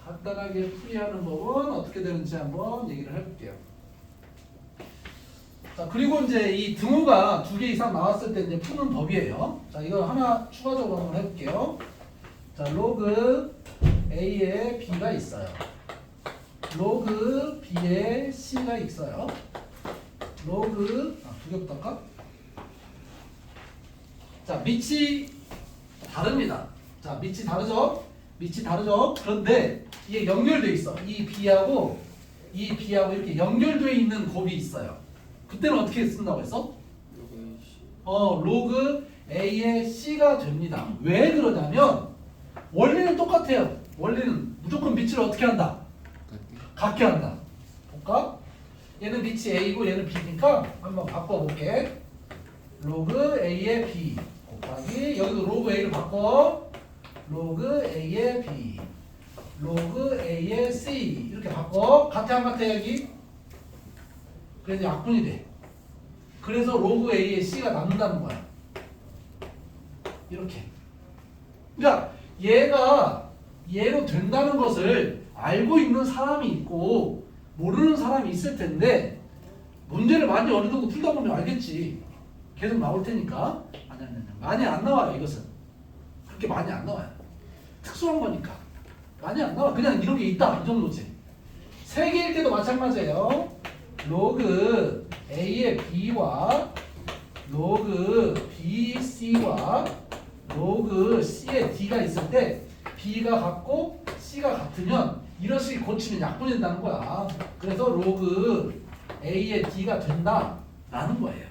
간단하게 풀이하는 법은 어떻게 되는지 한번 얘기를 해볼게요. 자 그리고 이제 이 등호가 2개 이상 나왔을 때 이제 푸는 법이에요. 자 이거 하나 추가적으로 한번 해볼게요. 자 로그 A에 B가 있어요. 로그 B에 C가 있어요. 로그 2개부터 할까? 자 밑이 다릅니다. 자 밑이 다르죠? 그런데 이게 연결돼 있어. 이 B하고 이렇게 연결돼 있는 곱이 있어요. 그때는 어떻게 쓴다고 했어? 로그 A의 C가 됩니다. 왜 그러냐면 원리는 똑같아요. 원리는 무조건 밑을 어떻게 한다? 같게 한다. 볼까? 얘는 밑이 A고 얘는 B니까 한번 바꿔볼게. 로그 A의 B 곱하기 여기도 로그 A를 바꿔. 로그 A의 B 로그 A의 C 이렇게 바꿔. 같아 안 같아 여기? 그래서 약분이 돼. 그래서 로그 A의 C가 남는다는 거야. 이렇게. 그러니까 얘가 얘로 된다는 것을 알고 있는 사람이 있고 모르는 사람이 있을 텐데 문제를 많이 어느 정도 풀다 보면 알겠지. 계속 나올 테니까. 아니. 많이 안 나와요, 이것은. 그렇게 많이 안 나와요. 특수한 거니까. 많이 안 나와. 그냥 이런 게 있다. 이 정도지. 세 개일 때도 마찬가지예요. 로그 A의 B와 로그 BC와 로그 C의 D가 있을 때 B가 같고 C가 같으면 이런 식의 고치면 약분된다는 거야. 그래서 로그 A의 D가 된다라는 거예요.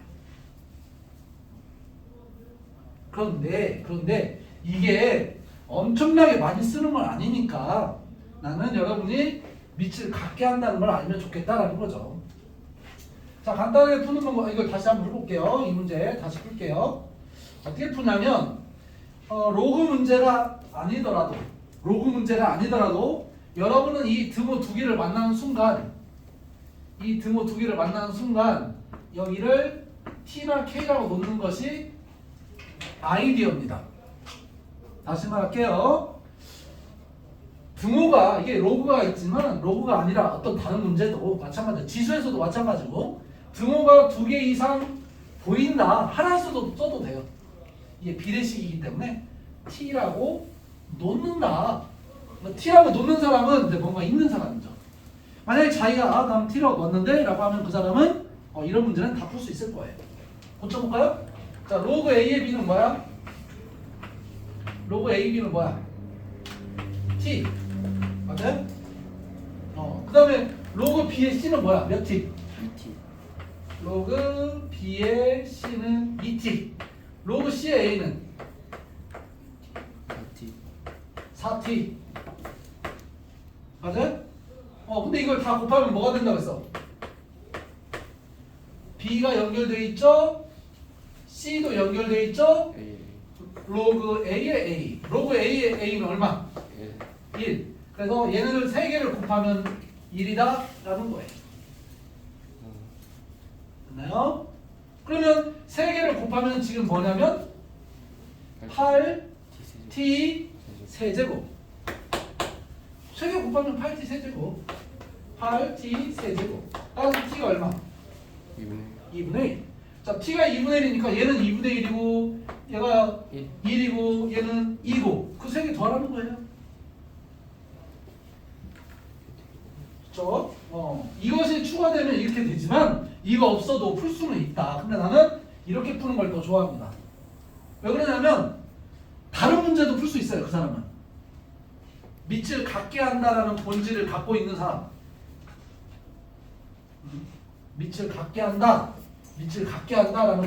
그런데 이게 엄청나게 많이 쓰는 건 아니니까 나는 여러분이 밑을 같게 한다는 걸 알면 좋겠다라는 거죠. 자, 간단하게 푸는 방법 이걸 다시 한번 해볼게요. 이 문제 다시 풀게요. 어떻게 푸냐면 로그 문제가 아니더라도 여러분은 이 등호 두 개를 만나는 순간 여기를 T나 K라고 놓는 것이 아이디어입니다. 다시 말할게요. 등호가 이게 로그가 있지만 로그가 아니라 어떤 다른 문제도 마찬가지로 지수에서도 마찬가지고 등호가 두 개 이상 보인다. 하나 써도 돼요. 이게 비례식이기 때문에 T라고 놓는다. T라고 놓는 사람은 이제 뭔가 있는 사람이죠. 만약에 자기가 난 T라고 놨는데 라고 하면 그 사람은 이런 문제는 다 풀 수 있을 거예요. 고쳐볼까요? 자, 로그 A의 B는 뭐야? 로그 A, B는 뭐야? T. 맞아요? 그 다음에 로그 B의 C는 뭐야? 몇 T? 2t. 로그 B의 C는 2T. 로그 C의 A는 4t. 4T. 맞아요? 근데 이걸 다 곱하면 뭐가 된다고 했어? B가 연결되어 있죠? C도 연결되어 있죠? a. 로그 A의 A. 로그 A의 A는 얼마? 1. 그래서 얘네들 3개를 곱하면 1이다 라는 거예요. 됐나요? 그러면 3개를 곱하면 지금 뭐냐면 8t 세제곱. 3개 곱하면 8t 세제곱. 8t 세제곱. 따라서 t가 얼마? 2분의 1. 자, t가 2분의 1이니까 얘는 2분의 1이고 얘가 1이고 얘는 2고 그 3개 더하라는 거예요. 그렇죠? 이것이 추가되면 이렇게 되지만 이거 없어도 풀 수는 있다. 근데 나는 이렇게 푸는 걸 더 좋아합니다. 왜 그러냐면 다른 문제도 풀 수 있어요. 그 사람은 밑을 같게 한다라는 본질을 갖고 있는 사람. 밑을 같게 한다라는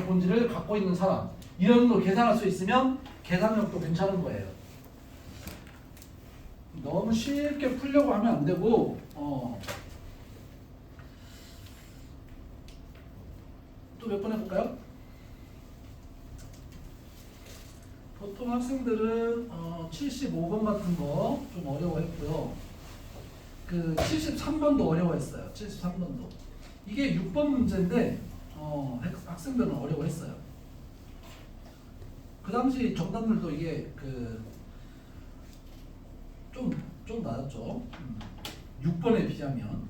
본질을 갖고 있는 사람. 이런 거 계산할 수 있으면 계산력도 괜찮은 거예요. 너무 쉽게 풀려고 하면 안 되고 또 몇 번 해볼까요? 보통 학생들은 75번 같은 거 좀 어려워했고요. 그 73번도 어려워했어요. 73번도. 이게 6번 문제인데 학생들은 어려워했어요. 그 당시 정답률도 이게 좀 낮았죠. 6번에 비하면.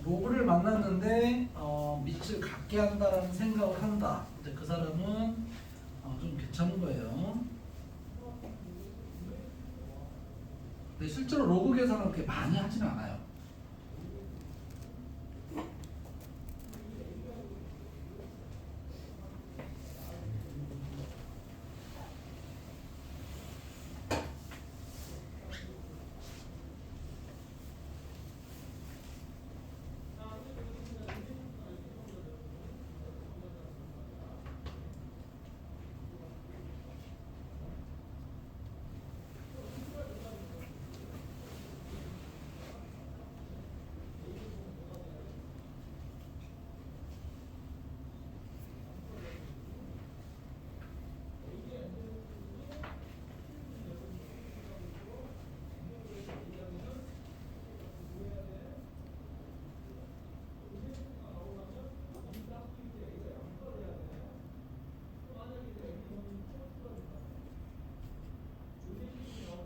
로그를 만났는데 밑을 같게 한다라는 생각을 한다. 이제 그 사람은 좀 괜찮은 거예요. 근데 실제로 로그 계산을 그렇게 많이 하지는 않아요.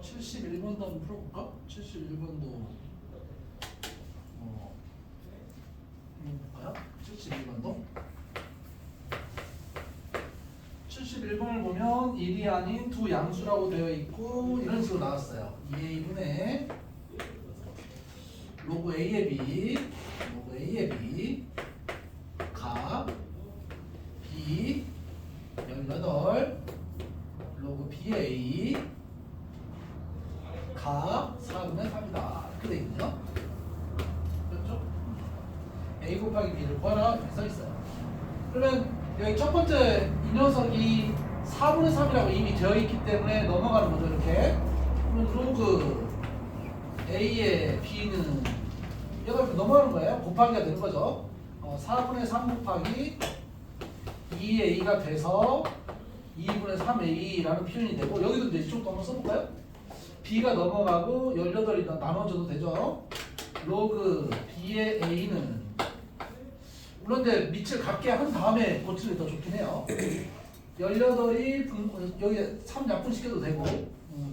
71번도 한번 풀어볼까? 71번도 볼까요? 71번도 71번을 보면 1이 아닌 두 양수라고 되어 있고 이런 식으로 나왔어요. 2a분의 로그 a의 b 가 b 18 로그 ba 가 4분의 3이다. 이렇게 돼 있네요. 그렇죠? a 곱하기 b를 구하라 이렇게 써 있어요. 그러면 여기 첫 번째 이 녀석이 4분의 3이라고 이미 되어 있기 때문에 넘어가는 거죠. 이렇게. 그러면 로그 a의 b는 얘가 이렇게 넘어가는 거예요. 곱하기가 되는 거죠. 4분의 3 곱하기 2a가 돼서 2분의 3a라는 표현이 되고 여기도 이제 이쪽도 한번 써볼까요? b가 넘어가고 18이 나눠져도 되죠. 로그 b의 a는 물론 이제 밑을 같게 한 다음에 고치는 게 더 좋긴 해요. 18이 여기 3 약분시켜도 되고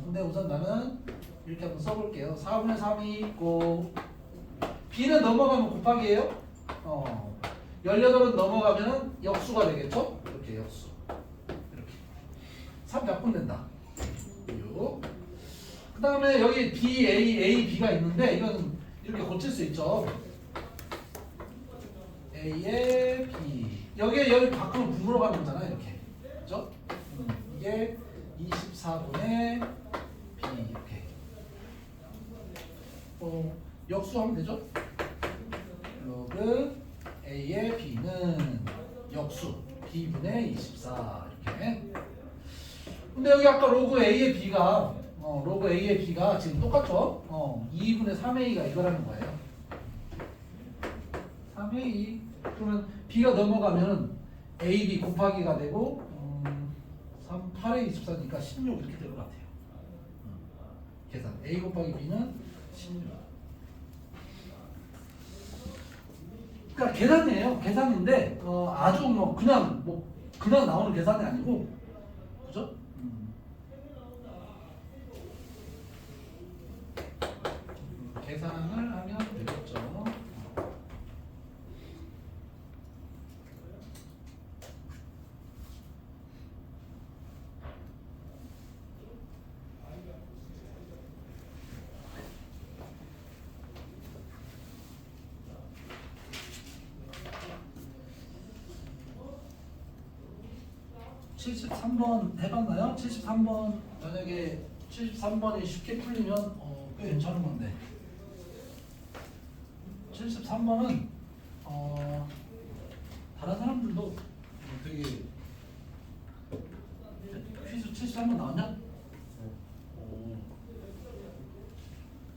근데 우선 나는 이렇게 한번 써볼게요. 4분의 3이 있고 b는 넘어가면 곱하기예요. 18은 넘어가면 역수가 되겠죠? 이렇게 역수 이렇게 3 약분된다. 그 다음에 여기 b, a, b가 있는데 이건 이렇게 고칠 수 있죠. a의 b 여기 밖으로 부으러 가는 거잖아요. 이렇게 그죠? 이게 24분의 b 이렇게 역수하면 되죠? 로그 a의 b는 역수 b분의 24 이렇게. 근데 여기 아까 로그 a의 b가 지금 똑같죠? 2분의 3a가 이거라는 거예요. 3a 그러면 b가 넘어가면 ab 곱하기가 되고 3, 8에 24니까 16 이렇게 될 것 같아요. 계산 a 곱하기 b는 16. 그러니까 계산이에요. 계산인데 아주 그냥 나오는 계산이 아니고 그죠? 계산을 하면 되겠죠. (73번) 해봤나요? 73번 만약에 73번이 쉽게 풀리면 꽤 괜찮은 건데 73번은 다른 사람들도 되게 퀴즈 73번 나왔냐?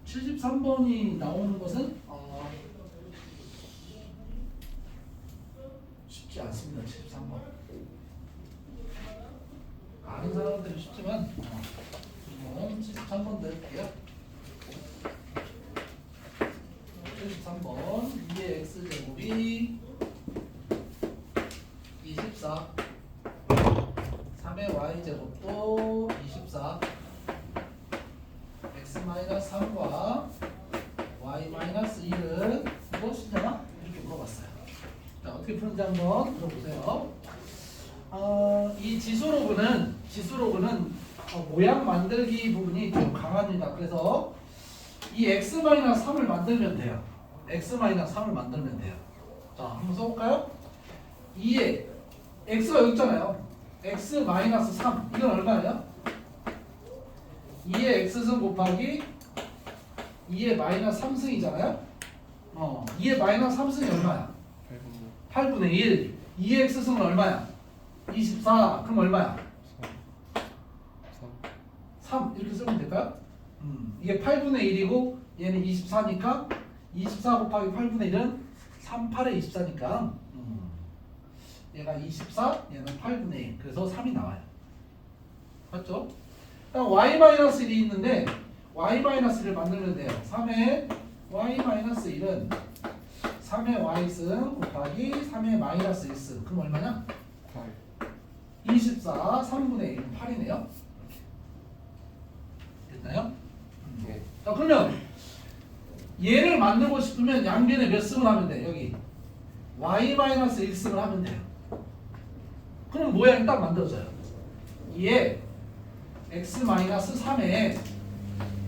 73번이 나오는 것은 쉽지 않습니다. 73번 아는 사람들은 쉽지만 73번 드릴게요. 73번 2의 x제곱이 24 3의 y제곱도 24 x-3과 y-1은 무엇이냐? 이렇게 물어봤어요. 자, 어떻게 푸는지 한번 들어보세요. 이 지수로그는 모양 만들기 부분이 좀 강합니다. 그래서 이 x-3을 만들면 돼요. x-3을 만들면 돼요. 자, 한번 써볼까요? 2에 x가 여기 있잖아요. x-3 이건 얼마예요? 2의 x승 곱하기 2의 마이너스 3승이잖아요. 2의 마이너스 3승이 얼마야? 8분의 1. 2의 x승은 얼마야? 24. 그럼 얼마야? 3 이렇게 쓰면 될까요? 이게 8분의 1이고 얘는 24니까 24 곱하기 8분의 1은 3, 8에 24니까 얘가 24, 얘는 8분의 1. 그래서 3이 나와요. 맞죠? y-1이 있는데 y-1을 만들면 돼요. 3의 y-1은 3의 y승 곱하기 3의 마이너스 1승. 그럼 얼마냐? 24, 3분의 1은 8이네요. 있나요? 네. 자, 그러면 얘를 만들고 싶으면 양변에 몇 승을 하면 돼? 여기 y-1승을 하면 돼요. 그럼 모양이 딱 만들어져요. 얘 x-3에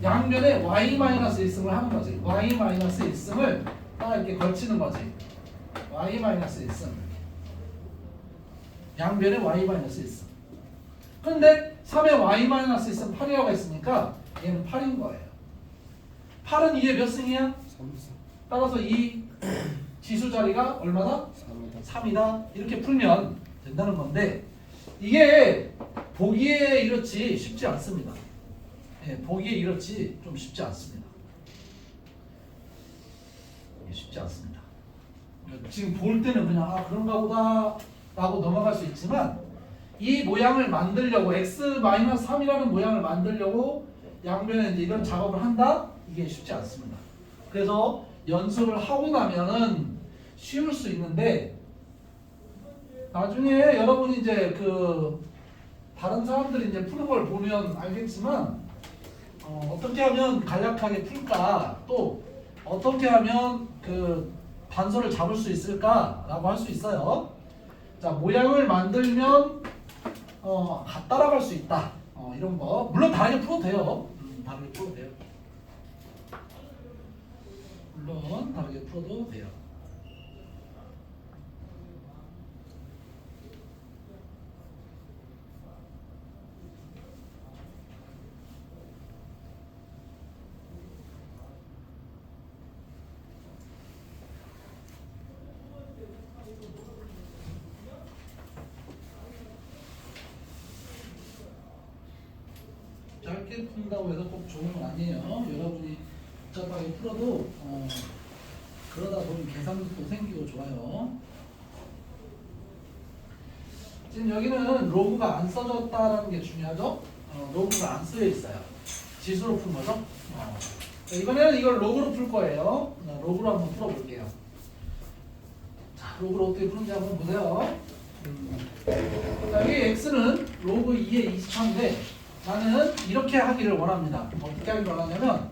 양변에 y-1승을 하는 거지. y-1승을 딱 이렇게 걸치는 거지. y-1승. 양변에 y-1승. 근데 3에 y-1승 8이라고 했으니까 얘는 8인 거예요. 8은 2에 몇 승이야? 3사 따라서 이 지수 자리가 얼마다? 3이다. 3이다. 이렇게 풀면 된다는 건데 이게 보기에 이렇지 쉽지 않습니다. 예, 보기에 이렇지 좀 쉽지 않습니다. 이게 쉽지 않습니다. 지금 볼 때는 그냥 아 그런가 보다 라고 넘어갈 수 있지만 이 모양을 만들려고 x-3이라는 모양을 만들려고 양변에 이제 이런 작업을 한다? 이게 쉽지 않습니다. 그래서 연습을 하고 나면은 쉬울 수 있는데 나중에 여러분이 이제 그 다른 사람들이 이제 푸는 걸 보면 알겠지만 어떻게 하면 간략하게 풀까 또 어떻게 하면 그 단서를 잡을 수 있을까라고 할 수 있어요. 자 모양을 만들면 따라갈 수 있다. 이런 거 물론 다르게 풀어도 돼요. 다르게 풀어도 돼요. 물론 다르게 풀어도 돼요. 짧게 푼다고 해서 꼭 좋은 건 아니에요. 여러분이 복잡하게 풀어도 그러다 보면 계산도 생기고 좋아요. 지금 여기는 로그가 안 써졌다라는 게 중요하죠. 로그가 안 쓰여 있어요. 지수로 푼 거죠. 이번에는 이걸 로그로 풀 거예요. 로그로 한번 풀어볼게요. 자, 로그로 어떻게 푸는지 한번 보세요. 자, 여기 x는 로그 2의 24인데 나는 이렇게 하기를 원합니다. 어떻게 하기를 원하냐면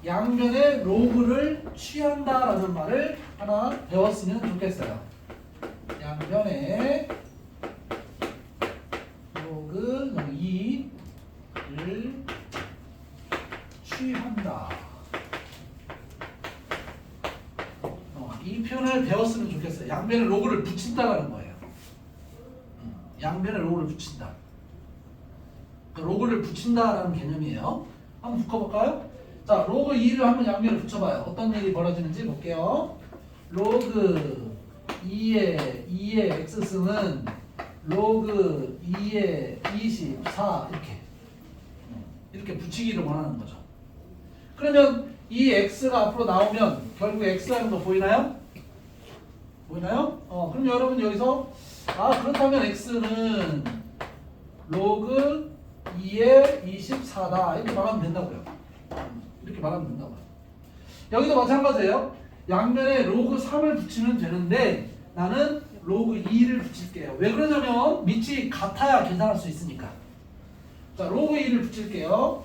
양변에 로그를 취한다라는 말을 하나 배웠으면 좋겠어요. 양변에 로그 2를 취한다. 이 표현을 배웠으면 좋겠어요. 양변에 로그를 붙인다라는 거예요. 양변에 로그를 붙인다. 로그를 붙인다라는 개념이에요. 한번 묶어볼까요? 자, 로그 2를 한번 양면에 붙여봐요. 어떤 일이 벌어지는지 볼게요. 로그 2의 x승은 로그 2의 24 이렇게 붙이기를 원하는 거죠. 그러면 이 x가 앞으로 나오면 결국 x라는 거 보이나요? 보이나요? 그럼 여러분 여기서 그렇다면 x는 로그 2의 24다 이렇게 말하면 된다고요. 이렇게 말하면 된다고요. 여기도 마찬가지예요. 양면에 로그 3을 붙이면 되는데 나는 로그 2를 붙일게요. 왜 그러냐면 밑이 같아야 계산할 수 있으니까. 자, 로그 2를 붙일게요.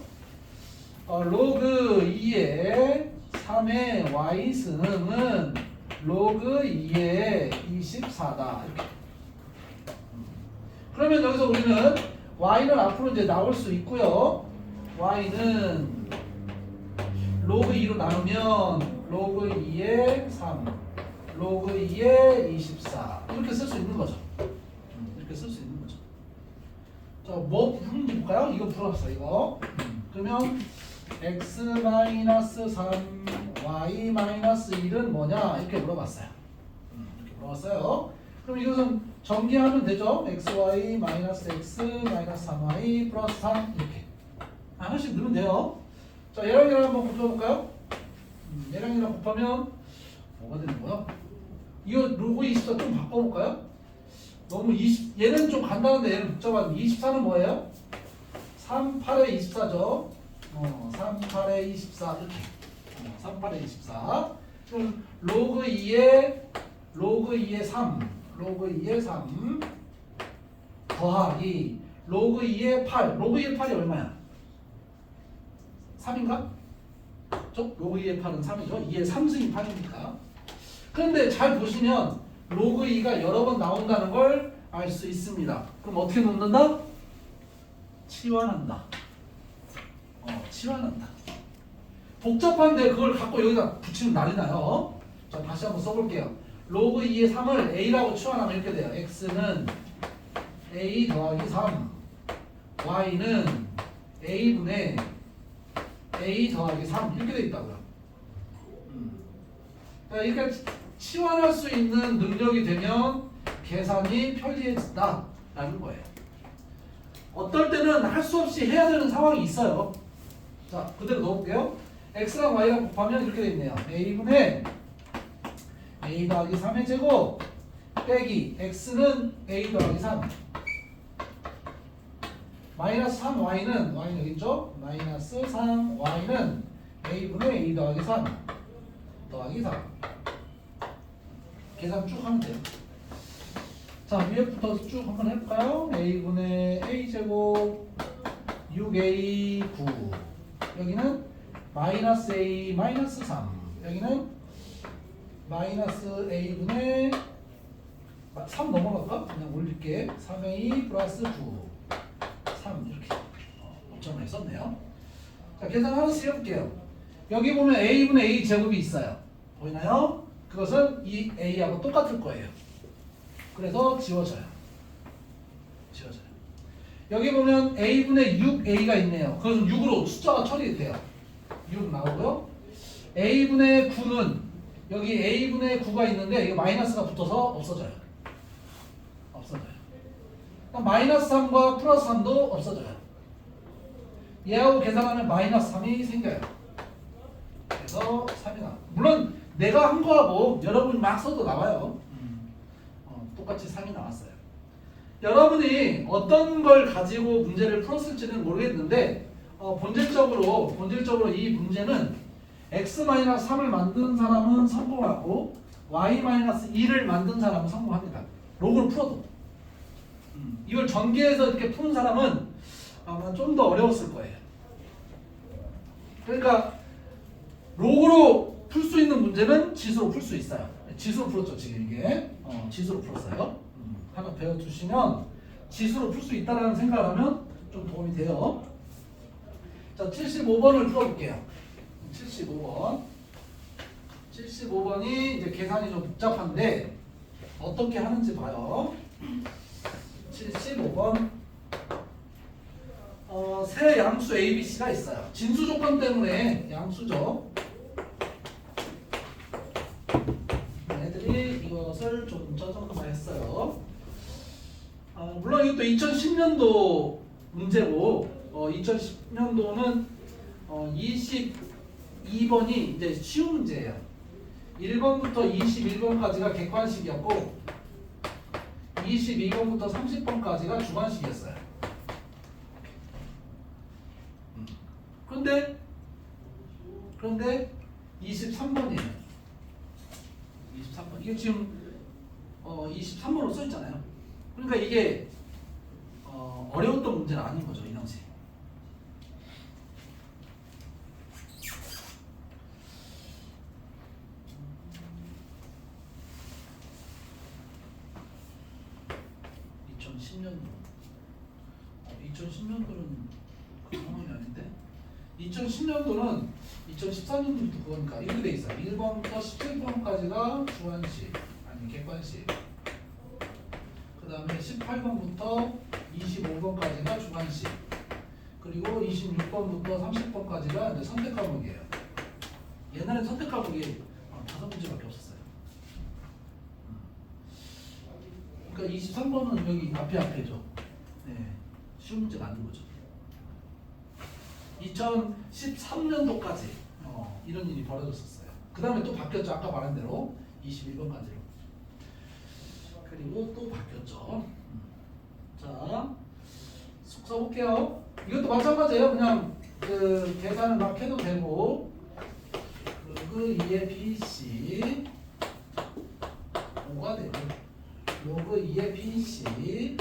로그 2의 3의 y승은 로그 2의 24다 이렇게. 그러면 여기서 우리는 y는 앞으로 이제 나올 수 있고요. y는 로그 2로 나누면 로그 2의 3, 로그 2의 24 이렇게 쓸 수 있는 거죠. 이렇게 쓸 수 있는 거죠. 자, 뭐 푸는지 볼까요? 이거 풀었어 이거. 그러면 x-3, y-1은 뭐냐 이렇게 물어봤어요. 이렇게 물어봤어요. 그럼 이것은 전개하면 되죠. xy x 3y 플러스 3 이렇게 하나씩 넣으면 돼요. 자, 얘랑 한번 곱해볼까요? 얘랑 곱하면 뭐가 되는 거야? 이거 로그 24 좀 바꿔볼까요? 너무 얘는 좀 간단한데 얘는 복잡한데 24는 뭐예요? 3, 8에 24죠. 3, 8에 24 이렇게 3, 8에 24 그럼 로그 2에 3 로그 2에 3 더하기 로그 2에 8 로그 2에 8이 얼마야? 3인가? 로그 2의 8은 3이죠. 2의 3승이 8이니까. 그런데 잘 보시면 로그 2가 여러 번 나온다는 걸 알 수 있습니다. 그럼 어떻게 놓는다? 치환한다. 치환한다. 복잡한데 그걸 갖고 여기다 붙이면 난리 나요. 자, 다시 한번 써볼게요. 로그 2의 3을 a라고 치환하면 이렇게 돼요. x는 a 더하기 3, y는 a분의 a 더하기 3 이렇게 돼 있다고요. 그러니까 이렇게 치환할 수 있는 능력이 되면 계산이 편리해진다라는 거예요. 어떨 때는 할 수 없이 해야 되는 상황이 있어요. 자, 그대로 넣어볼게요. x랑 y랑 곱하면 이렇게 돼 있네요. a분의 a 더하기 3의 제곱 빼기 x는 a 더하기 3 마이너스 3y는 여기 있죠? 마이너스 3y는 a분의 a 더하기 3 더하기 4 계산 쭉 하면 돼요. 자, 위에부터 쭉 한번 해볼까요? a분의 a제곱 6a 9 여기는 마이너스 a 마이너스 3 여기는 마이너스 a분의 3 넘어갈까? 그냥 올릴게. 3a 플러스 9 3 이렇게 엄청나게 썼네요. 자, 계산 하나씩 해볼게요. 여기 보면 a분의 a 제곱이 있어요. 보이나요? 그것은 이 a하고 똑같을 거예요. 그래서 지워져요. 여기 보면 a분의 6a가 있네요. 그것은 6으로 숫자가 처리돼요. 6 나오고요. a분의 9는 여기 a분의 9가 있는데 이거 마이너스가 붙어서 없어져요. 그러니까 마이너스 3과 플러스 3도 없어져요. 얘하고 계산하면 마이너스 3이 생겨요. 그래서 3이 나와요. 물론 내가 한 거하고 여러분이 막 써도 나와요. 똑같이 3이 나왔어요. 여러분이 어떤 걸 가지고 문제를 풀었을지는 모르겠는데 본질적으로 이 문제는 x-3을 만든 사람은 성공하고 y-2를 만든 사람은 성공합니다. 로그로 풀어도. 이걸 전개해서 이렇게 푸는 사람은 아마 좀 더 어려웠을 거예요. 그러니까 로그로 풀 수 있는 문제는 지수로 풀 수 있어요. 지수로 풀었죠, 지금 이게. 지수로 풀었어요. 하나 배워두시면 지수로 풀 수 있다는 생각을 하면 좀 도움이 돼요. 자, 75번을 풀어볼게요. 75번이 이제 계산이 좀 복잡한데 어떻게 하는지 봐요. 75번. 세 양수 A, B, C가 있어요. 진수 조건 때문에 양수죠. 애들이 이것을 좀 짜증나 했어요. 물론 이것도 2010년도 문제고 2010년도는 22번이 이제 쉬운 문제예요. 1번부터 21번까지가 객관식이었고 22번부터 30번까지가 주관식이었어요. 그런데 23번이에요. 23번. 이게 지금 23번으로 써 있잖아요. 그러니까 이게 어려웠던 문제는 아닌 거죠, 이 당시. 그 상황이 아닌데 2010년도는 2014년도부터 그거니까 이렇게 돼 있어요. 1번부터 17번까지가 주관식 아니 객관식. 그 다음에 18번부터 25번까지가 주관식. 그리고 26번부터 30번까지가 이제 선택 과목이에요. 옛날엔 선택 과목이 5문제밖에 없었어요. 그러니까 23번은 여기 앞에죠. 네, 쉬운 문제 만든 거죠. 2013년도까지 이런 일이 벌어졌었어요. 그 다음에 또 바뀌었죠. 아까 말한 대로 21번까지로. 그리고 또 바뀌었죠. 자, 속 써볼게요. 이것도 마찬가지예요. 그냥 그 계산을 막 해도 되고 로그 2의 BC 5가 되고 로그 2의 BC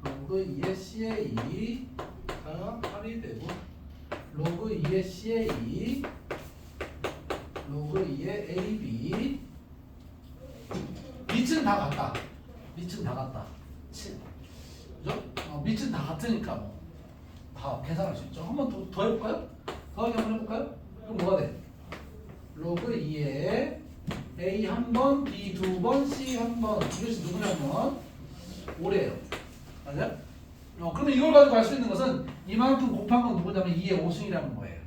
로그 2의 CA가 8이 되고 2의 CA 로그 2의 AB 밑은 다 같다. 밑은 다 같다. 7. 그죠? 밑은 다 같으니까 뭐 다 계산할 수 있죠. 한번 더 해볼까요? 더하기 한번 해볼까요? 그럼 뭐가 돼? 로그 2의 A 한 번, B 두 번, C 한 번. 이것이 누구냐면 5래요. 맞아요? 그러면 이걸 가지고 알 수 있는 것은 이만큼 곱한 건 누구냐면 2의 5승이라는 거예요.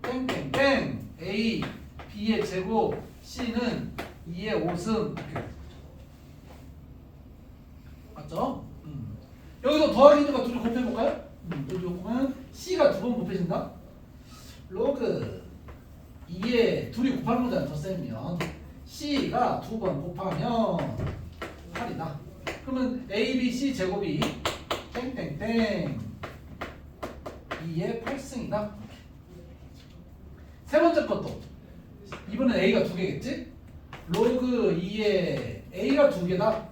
땡땡땡 A, B의 제곱, C는 2의 5승. 맞죠? 여기서 더하기니까 둘이 곱해볼까요? 여기 보면 C가 두 번 곱해진다. 로그 2에 둘이 곱하는 거잖아. 덧셈이면 C가 두 번 곱하면 8이다. 그러면 A, B, C 제곱이 땡땡땡 2의 8승이다. 세 번째 것도 이번엔 A가 두 개겠지? 로그 2에 A가 두 개다.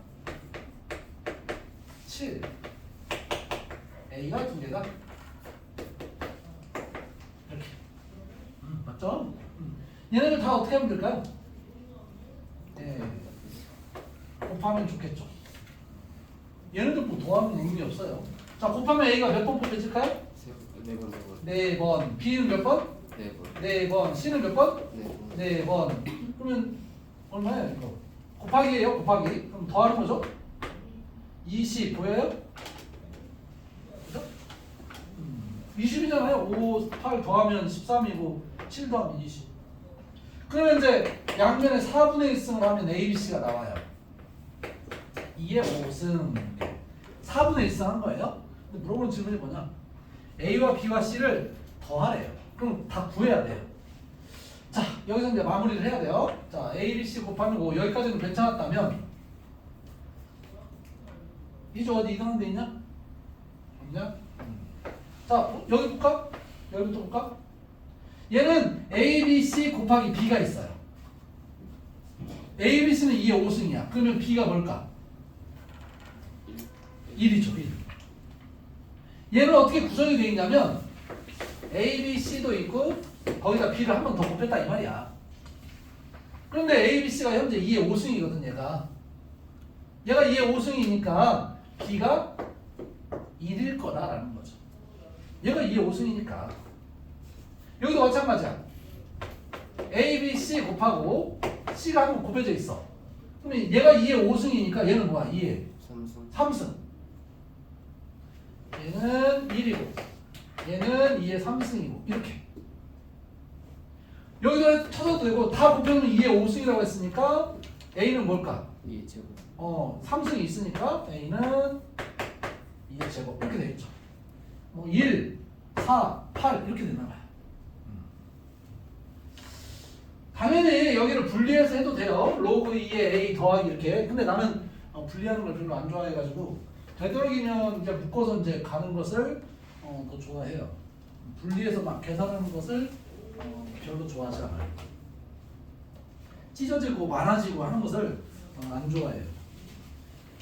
7 A가 두 개다. 이렇게. 맞죠? 얘네들 다 어떻게 하면 될까요? 예. 곱하면 좋겠죠. 얘네들 뭐 더하면 의미 없어요. 자, 곱하면 A가 몇 번 곱해질까요? 4번. 4번. B는 몇 번? 4번. 4번. C는 몇 번? 4번. 4번. 그러면 얼마예요 이거? 곱하기예요, 곱하기. 그럼 더하는 거죠? 20 보여요? 그죠? 20이잖아요. 5, 8 더하면 13이고 7 더하면 20. 그러면 이제 양면에 4분의 1승을 하면 A, B, C가 나와요. 2의 5승. 4분의 1승 한 거예요. 근데 물어보는 질문이 뭐냐? A와 B와 C를 더하래요. 그럼 다 구해야 돼요. 자, 여기서 이제 마무리를 해야 돼요. 자, A, B, C 곱하면 5. 여기까지는 괜찮았다면 이쪽 어디 이상한 데 있냐? 없냐? 자, 여기 볼까? 여기부터 볼까? 얘는 A, B, C 곱하기 B가 있어요. A, B, C는 2의 5승이야. 그러면 B가 뭘까? 1이죠, 1. 얘는 어떻게 구성이 되어 있냐면 A, B, C도 있고 거기다 B를 한 번 더 곱했다 이 말이야. 그런데 A, B, C가 현재 2의 5승이거든 얘가. 얘가 2의 5승이니까 B가 1일 거다라는 거죠. 얘가 2의 5승이니까. 여기도 마찬가지야. A, B, C 곱하고 C가 한 번 곱해져 있어. 그러면 얘가 2의 5승이니까 얘는 뭐야? 2의 3승. 얘는 1이고 얘는 2의 3승이고 이렇게. 여기다 찾아도 되고 다 곱해보면 2의 5승이라고 했으니까 A는 뭘까? 2의 제곱. 3승이 있으니까 A는 2의 제곱 이렇게 되겠죠. 뭐 1, 4, 8 이렇게 되나 봐요. 당연히 여기를 분리해서 해도 돼요. 로그 2의 A 더하기 이렇게. 근데 나는 분리하는 걸 별로 안 좋아해가지고 되도록이면 이제 묶어서 이제 가는 것을 더 좋아해요. 분리해서 막 계산하는 것을 별로 좋아하지 않아요. 찢어지고 많아지고 하는 것을 안 좋아해요.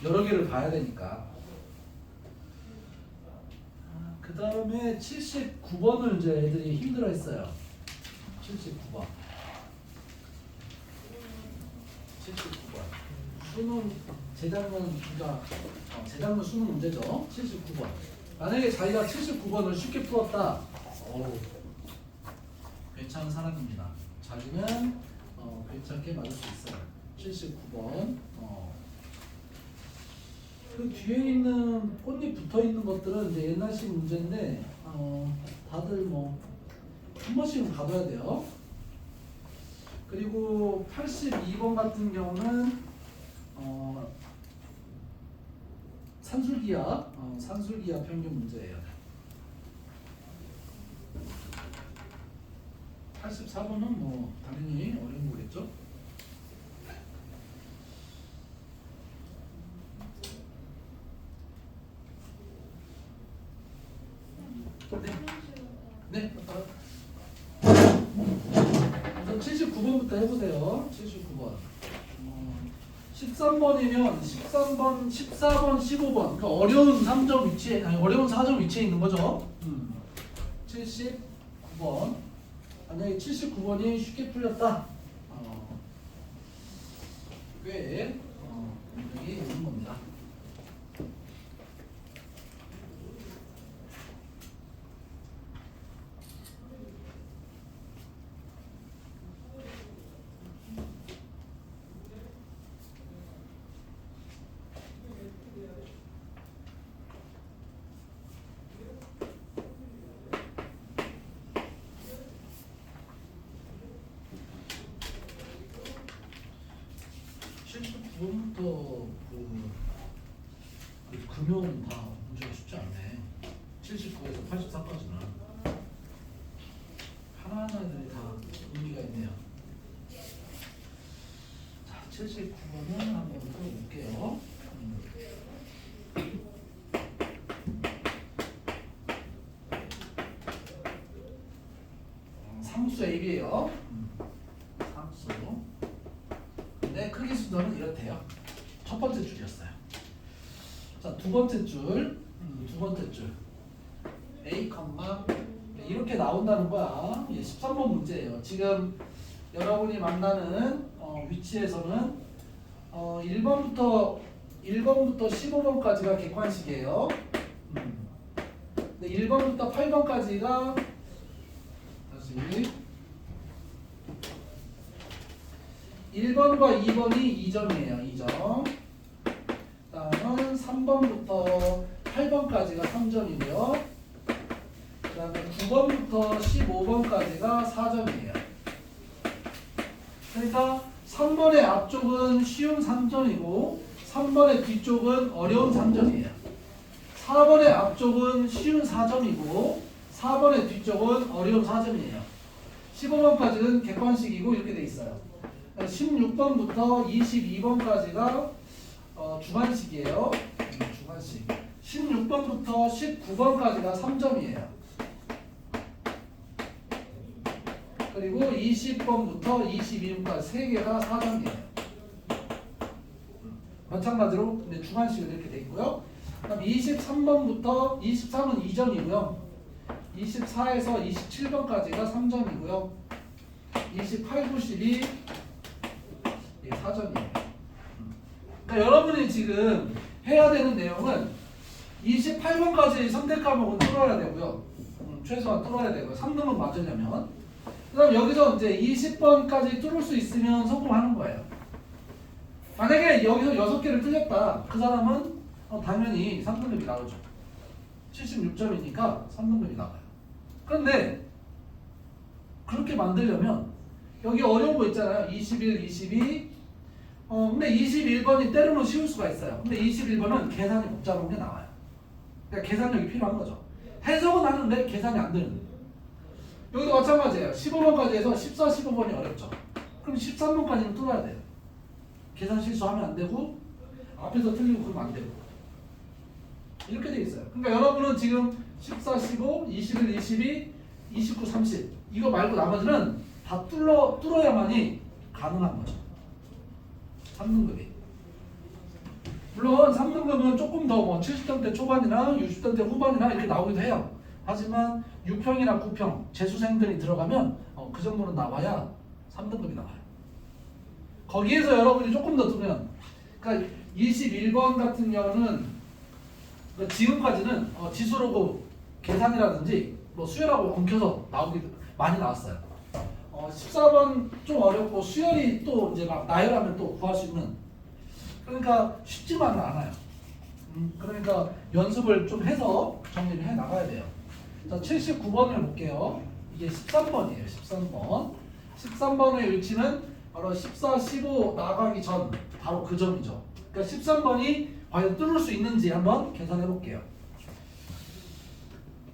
여러 개를 봐야 되니까. 그 다음에 79번을 이제 애들이 힘들어했어요. 79번. 79번. 수능 재작년 재작년 수능 문제죠. 79번. 만약에 자기가 79번을 쉽게 풀었다. 괜찮은 사람입니다. 자기는 괜찮게 맞을 수 있어요. 79번. 그 뒤에 있는 꽃잎 붙어 있는 것들은 이제 옛날식 문제인데 다들 뭐 한 번씩은 가둬야 돼요. 그리고 82번 같은 경우는 산술기하 평균 문제예요. 84번은 뭐 당연히 어려운 거겠죠. 네. 우선 79번부터 해보세요. 79번. 13번이면 13번, 14번, 15번. 그러니까 어려운 3점 위치에, 아니 어려운 4점 위치에 있는 거죠. 79번. 79번. 만약에 79번이 쉽게 풀렸다. 꽤 문제가 있는 겁니다. 부터 금요는 다 문제가 쉽지 않네. 79에서 84까지는 하나하나들이 다 의미가 있네요. 자, 79번은 한번 풀어볼게요. 상수 AB예요. 상수. 근데 크기 순서는 이렇대요. 첫 번째 줄이었어요. 자, 두 번째 줄. 두 번째 줄. A, 이렇게 나온다는 거야. 13번 문제예요. 지금 여러분이 만나는 위치에서는 1번부터 15번까지가 객관식이에요. 근데 1번부터 8번까지가 다시 1번과 2번이 2점이에요. 2점. 다음은 3번부터 8번까지가 3점이고요. 그 다음에 9번부터 15번까지가 4점이에요. 그러니까 3번의 앞쪽은 쉬운 3점이고 3번의 뒤쪽은 어려운 3점이에요. 4번의 앞쪽은 쉬운 4점이고 4번의 뒤쪽은 어려운 4점이에요. 15번까지는 객관식이고 이렇게 돼 있어요. 16번부터 22번까지가 주관식이에요. 주관식. 16번부터 19번까지가 3점이에요. 그리고 20번부터 22번까지 3개가 4점이에요. 마찬가지로 근데 주관식은 이렇게 돼 있고요. 그다음 23번부터 23은 2점이고요. 24에서 27번까지가 3점이고요. 28, 92 4점이에요. 그러니까 여러분이 지금 해야 되는 내용은 28번까지 선택 과목은 뚫어야 되고요. 최소한 뚫어야 되고요. 3등은 맞으려면. 그 다음 여기서 이제 20번까지 뚫을 수 있으면 성공하는 거예요. 만약에 여기서 6개를 틀렸다. 그 사람은 당연히 3등급이 나오죠. 76점이니까 3등급이 나와요. 그런데 그렇게 만들려면 여기 어려운 거 있잖아요. 21, 22. 근데 21번이 때로는 쉬울 수가 있어요. 근데 21번은 계산이 복잡한 게 나와요. 그러니까 계산력이 필요한 거죠. 해석은 하는데 계산이 안 되는 거예요. 여기도 마찬가지예요. 15번까지 해서 14, 15번이 어렵죠. 그럼 13번까지는 뚫어야 돼요. 계산 실수하면 안 되고 앞에서 틀리고 그러면 안 되고 이렇게 돼 있어요. 그러니까 여러분은 지금 14, 15, 21, 22, 29, 30 이거 말고 나머지는 다 뚫어야만이 가능한 거죠. 3등급이. 물론 3등급은 조금 더 70점대 초반이나 60점대 후반이나 이렇게 나오기도 해요. 하지만 6평이나 9평 재수생들이 들어가면 그 정도는 나와야 3등급이 나와요. 거기에서 여러분이 조금 더 두면 그러니까 21번 같은 경우는 지금까지는 지수로고 계산이라든지 뭐 수열하고 엉켜서 나오기도 많이 나왔어요. 14번 좀 어렵고 수열이 또 이제 막 나열하면 또 구할 수 있는 그러니까 쉽지만은 않아요. 그러니까 연습을 좀 해서 정리를 해 나가야 돼요. 자, 79번을 볼게요. 이게 13번이에요. 13번. 13번의 위치는 바로 14, 15 나가기 전 바로 그 점이죠. 그러니까 13번이 과연 뚫을 수 있는지 한번 계산해 볼게요.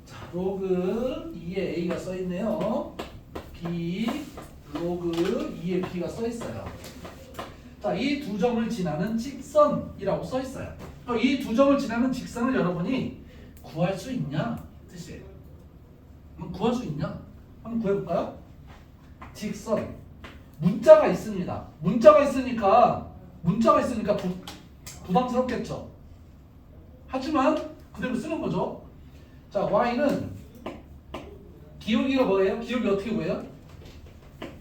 자, 로그 2에 A가 써 있네요. B 로그 2에 B가 써 있어요. 자, 이 두 점을 지나는 직선이라고 써 있어요. 이 두 점을 지나는 직선을 여러분이 구할 수 있냐 뜻이에요. 구할 수 있냐? 한번 구해볼까요? 직선 문자가 있습니다. 문자가 있으니까 부담스럽겠죠. 하지만 그대로 쓰는 거죠. 자, y는 기울기가 뭐예요? 기울기 어떻게 구해요?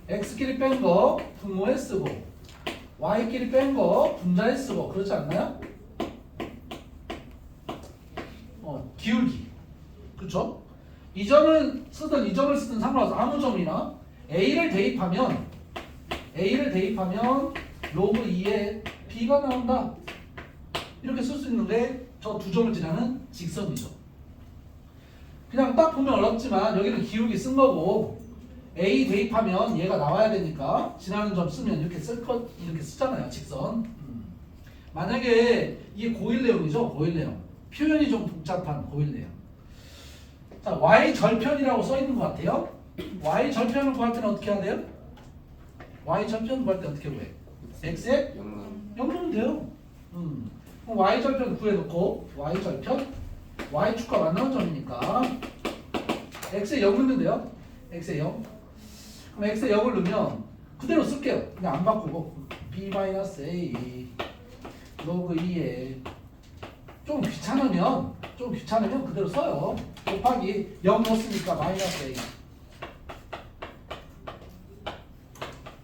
x끼리 뺀 거 분모에 쓰고 y끼리 뺀 거 분자에 쓰고 그렇지 않나요? 기울기 그렇죠? 이 점을 쓰든 이 점을 쓰든 상관없어. 아무 점이나 a를 대입하면 로그 2에 b가 나온다 이렇게 쓸 수 있는데 저 두 점을 지나는 직선이죠. 그냥 딱 보면 어렵지만 여기는 기울기 쓴 거고 a 대입하면 얘가 나와야 되니까 지나는 점 쓰면 이렇게 이렇게 쓰잖아요. 직선. 만약에 이게 고일 내용이죠. 고일 내용. 표현이 좀 복잡한 고일 내용. 자, y 절편이라고 써 있는 것 같아요. y 절편을 구할 때는 어떻게 해야 돼요? y 절편 구할 때 어떻게 구해? x에 0 넣으면 돼요. 그럼 y 절편 구해놓고 y 절편 y 축과 만나는 점이니까 x에 0 넣으면 돼요. x에 0. 그럼 x에 0을 넣으면 그대로 쓸게요. 그냥 안 바꾸고 b-a 로그 2에 좀 귀찮으면 그대로 써요. 곱하기 0 넣었으니까 마이너스 a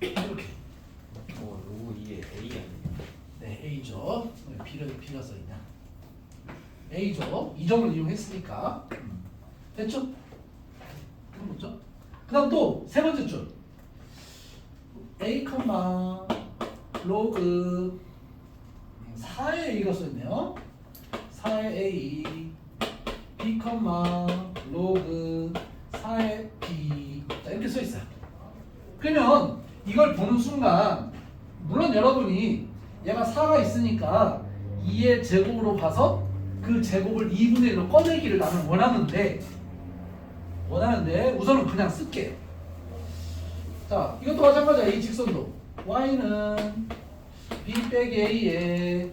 이렇게. 로고 2에 A 아니에요? 네, a죠. 왜 b가 써있냐? a죠. 이 점을 이용했으니까 됐죠? 그렇죠? 그 다음 또 세 번째 줄 a, 로그 4의 a가 써있네요. 4의 a b, 로그 4의 b 자, 이렇게 써있어요. 그러면 이걸 보는 순간 물론 여러분이 얘가 4가 있으니까 2의 제곱으로 봐서 그 제곱을 2분의 1로 꺼내기를 나는 원하는데 우선은 그냥 쓸게요. 자, 이것도 마찬가지야. 이 직선도 y는 b 빼기 a에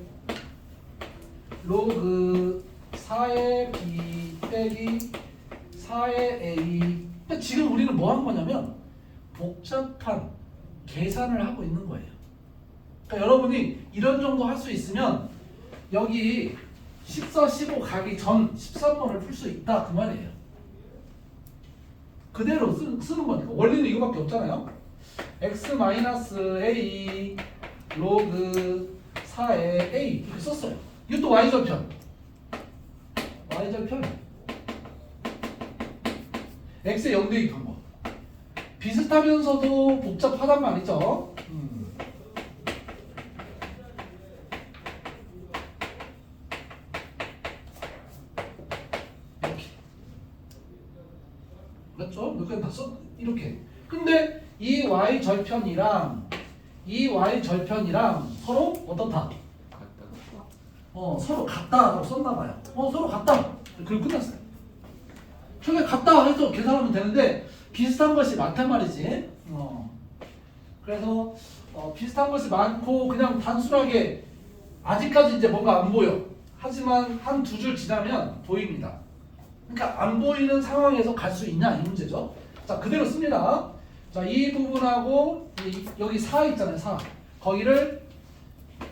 로그 4의 b 빼기 4의 a. 근데 지금 우리는 뭐 한 거냐면 복잡한 계산을 하고 있는 거예요. 그러니까 여러분이 이런 정도 할 수 있으면 여기 14, 15 가기 전 13번을 풀 수 있다 그 말이에요. 그대로 쓰는 거니까. 원리는 이거밖에 없잖아요. x-a 로그 4의 a 이렇게 썼어요. 이것도 y절편. x에 0 대입한 거. 비슷하면서도 복잡하단 말이죠. 이렇게. 맞죠? 이렇게 다 써. 이렇게. 근데 이 y절편이랑 서로 어떻다? 서로 같다라고 썼나봐요. 서로 같다. 그리고 끝났어요. 저게 같다 해서 계산하면 되는데 비슷한 것이 많단 말이지. 그래서 비슷한 것이 많고 그냥 단순하게 아직까지 이제 뭔가 안 보여. 하지만 한 두 줄 지나면 보입니다. 그러니까 안 보이는 상황에서 갈 수 있냐 이 문제죠. 자, 그대로 씁니다. 자, 이 부분하고 여기 4 있잖아요. 4. 거기를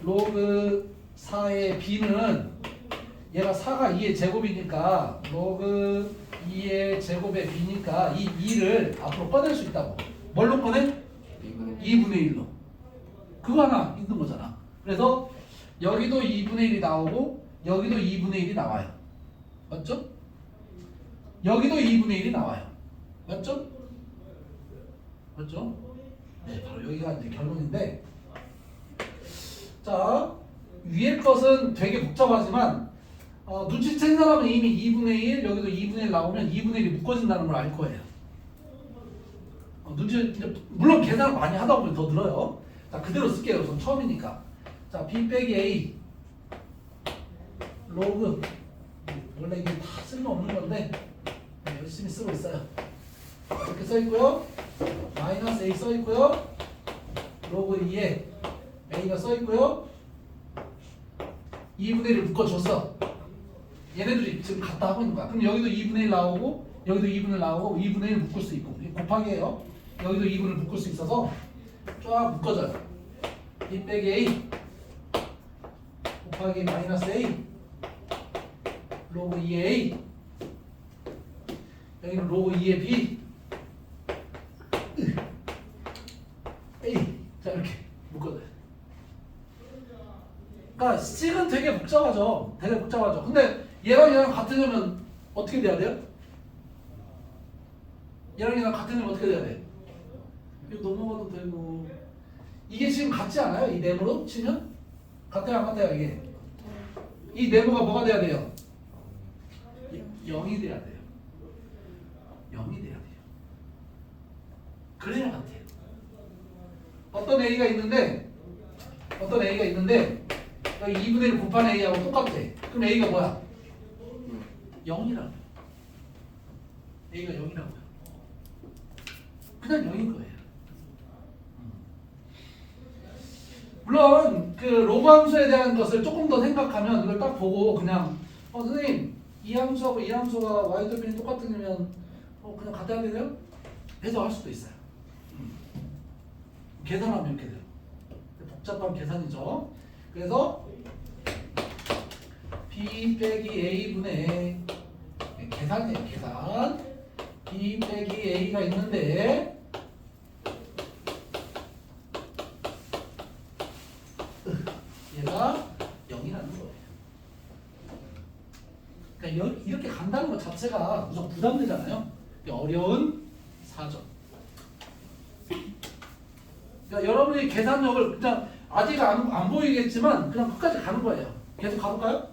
로그 4의 b는 얘가 4가 2의 제곱이니까 로그 2의 제곱의 b니까 이 2를 앞으로 꺼낼 수 있다고. 뭘로 꺼내? 2분의 1로. 그거 하나 있는 거잖아. 그래서 여기도 2분의 1이 나오고 여기도 2분의 1이 나와요. 맞죠? 여기도 2분의 1이 나와요. 맞죠? 맞죠? 네, 바로 여기가 이제 결론인데, 자, 위에 것은 되게 복잡하지만 눈치챈 사람은 이미 2분의 1, 여기도 2분의 1 나오면 2분의 1이 묶어진다는 걸 알 거예요. 물론 계산을 많이 하다 보면 더 늘어요. 자, 그대로 쓸게요. 우선 처음이니까. 자, b 빼기 a 로그, 원래 이게 다 쓸모없는 건데 열심히 쓰고 있어요. 이렇게 써 있고요. 마이너스 a 써 있고요. 로그 2에 a가 써 있고요. 2분의 1을 묶어줬어. 얘네들이 지금 같다 하고 있는 거야. 그럼 여기도 2분의 1 나오고 여기도 2분의 1 나오고 2분의 1 묶을 수 있고 곱하기예요. 여기도 2분을 묶을 수 있어서 쫙 묶어져요. b 빼기 a 곱하기 마이너스 a 로그 2의 a 여기는 로그 2의 B. A. 자, 이렇게 묶어줘요. 그러니까 식은 되게 복잡하죠. 되게 복잡하죠. 근데 얘랑 같으려면 어떻게 돼야 돼요? 얘랑 같으려면 어떻게 돼야 돼? 이거 넘어가도 되고. 이게 지금 같지 않아요? 이 네모로 치면? 같아요, 안 같아요, 이게? 이 네모가 뭐가 돼야 돼요? 0이 돼야 돼요. 0이 돼야 돼요. 그래야 같아요. 어떤 A가 있는데 여기 2분의 1 곱한 A하고 똑같아. 그럼 A가 뭐야? 0이라고요. A가 0이라고요. 그냥 0인 거예요. 물론 그 로그 함수에 대한 것을 조금 더 생각하면 이걸 딱 보고 그냥 선생님 이 함수하고 이 함수가 y-는 똑같으면 그냥 같아야 되나요? 해석할 수도 있어요. 계산하면 이렇게 돼요. 복잡한 계산이죠. 그래서 b 빼기 a분의 계산이에요. 계산. b 빼기 a가 있는데 얘가 0이라는 거예요. 그러니까 이렇게 간다는 것 자체가 우선 부담되잖아요. 어려운 사전. 그러니까 여러분이 계산력을 그냥 아직 안 보이겠지만 그냥 끝까지 가는 거예요. 계속 가볼까요?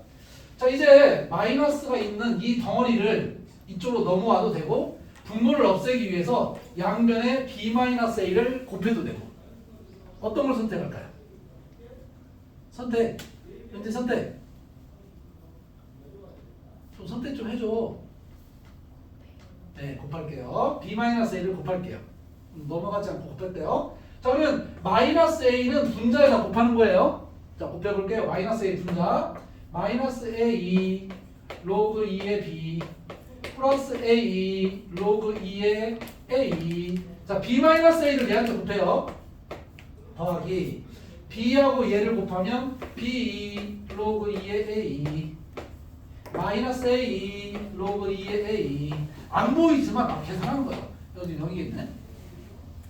자, 이제 마이너스가 있는 이 덩어리를 이쪽으로 넘어와도 되고 분모를 없애기 위해서 양변에 b-a를 곱해도 되고 어떤 걸 선택할까요? 선택. 현재 선택. 좀 선택 좀 해줘. 네, 곱할게요. b-a를 곱할게요. 넘어가지 않고 곱할게요. 자, 그러면 마이너스 a는 분자에다 곱하는 거예요. 자, 곱해볼게요. 마이너스 a 분자. 마이너스 a 로그 2의 b 플러스 a 로그 2의 a. 자, b-a를 얘한테 곱해요. 더하기 b하고 얘를 곱하면 b 로그 2의 a 마이너스 a 로그 2의 a. 안 보이지만 막 계산하는 거예요. 여기 0이 있네.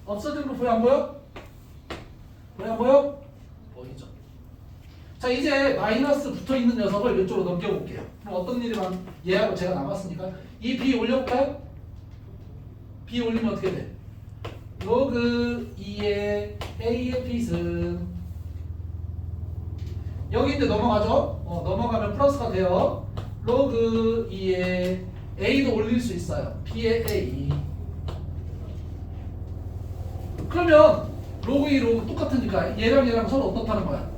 없어진 거 보여 안 보여? 보여 안 보여? 보이죠. 자, 이제 마이너스 붙어있는 녀석을 이쪽으로 넘겨볼게요. 그럼 어떤 일이 얘하고 제가 남았으니까 이 b 올려볼까요? b 올리면 어떻게 돼? 로그 2의 a의 b승 여기 이제 넘어가죠? 넘어가면 플러스가 돼요. 로그 2의 a도 올릴 수 있어요. b의 a. 그러면 로그 2, 로그 똑같으니까 얘랑 서로 어떻다는 거야?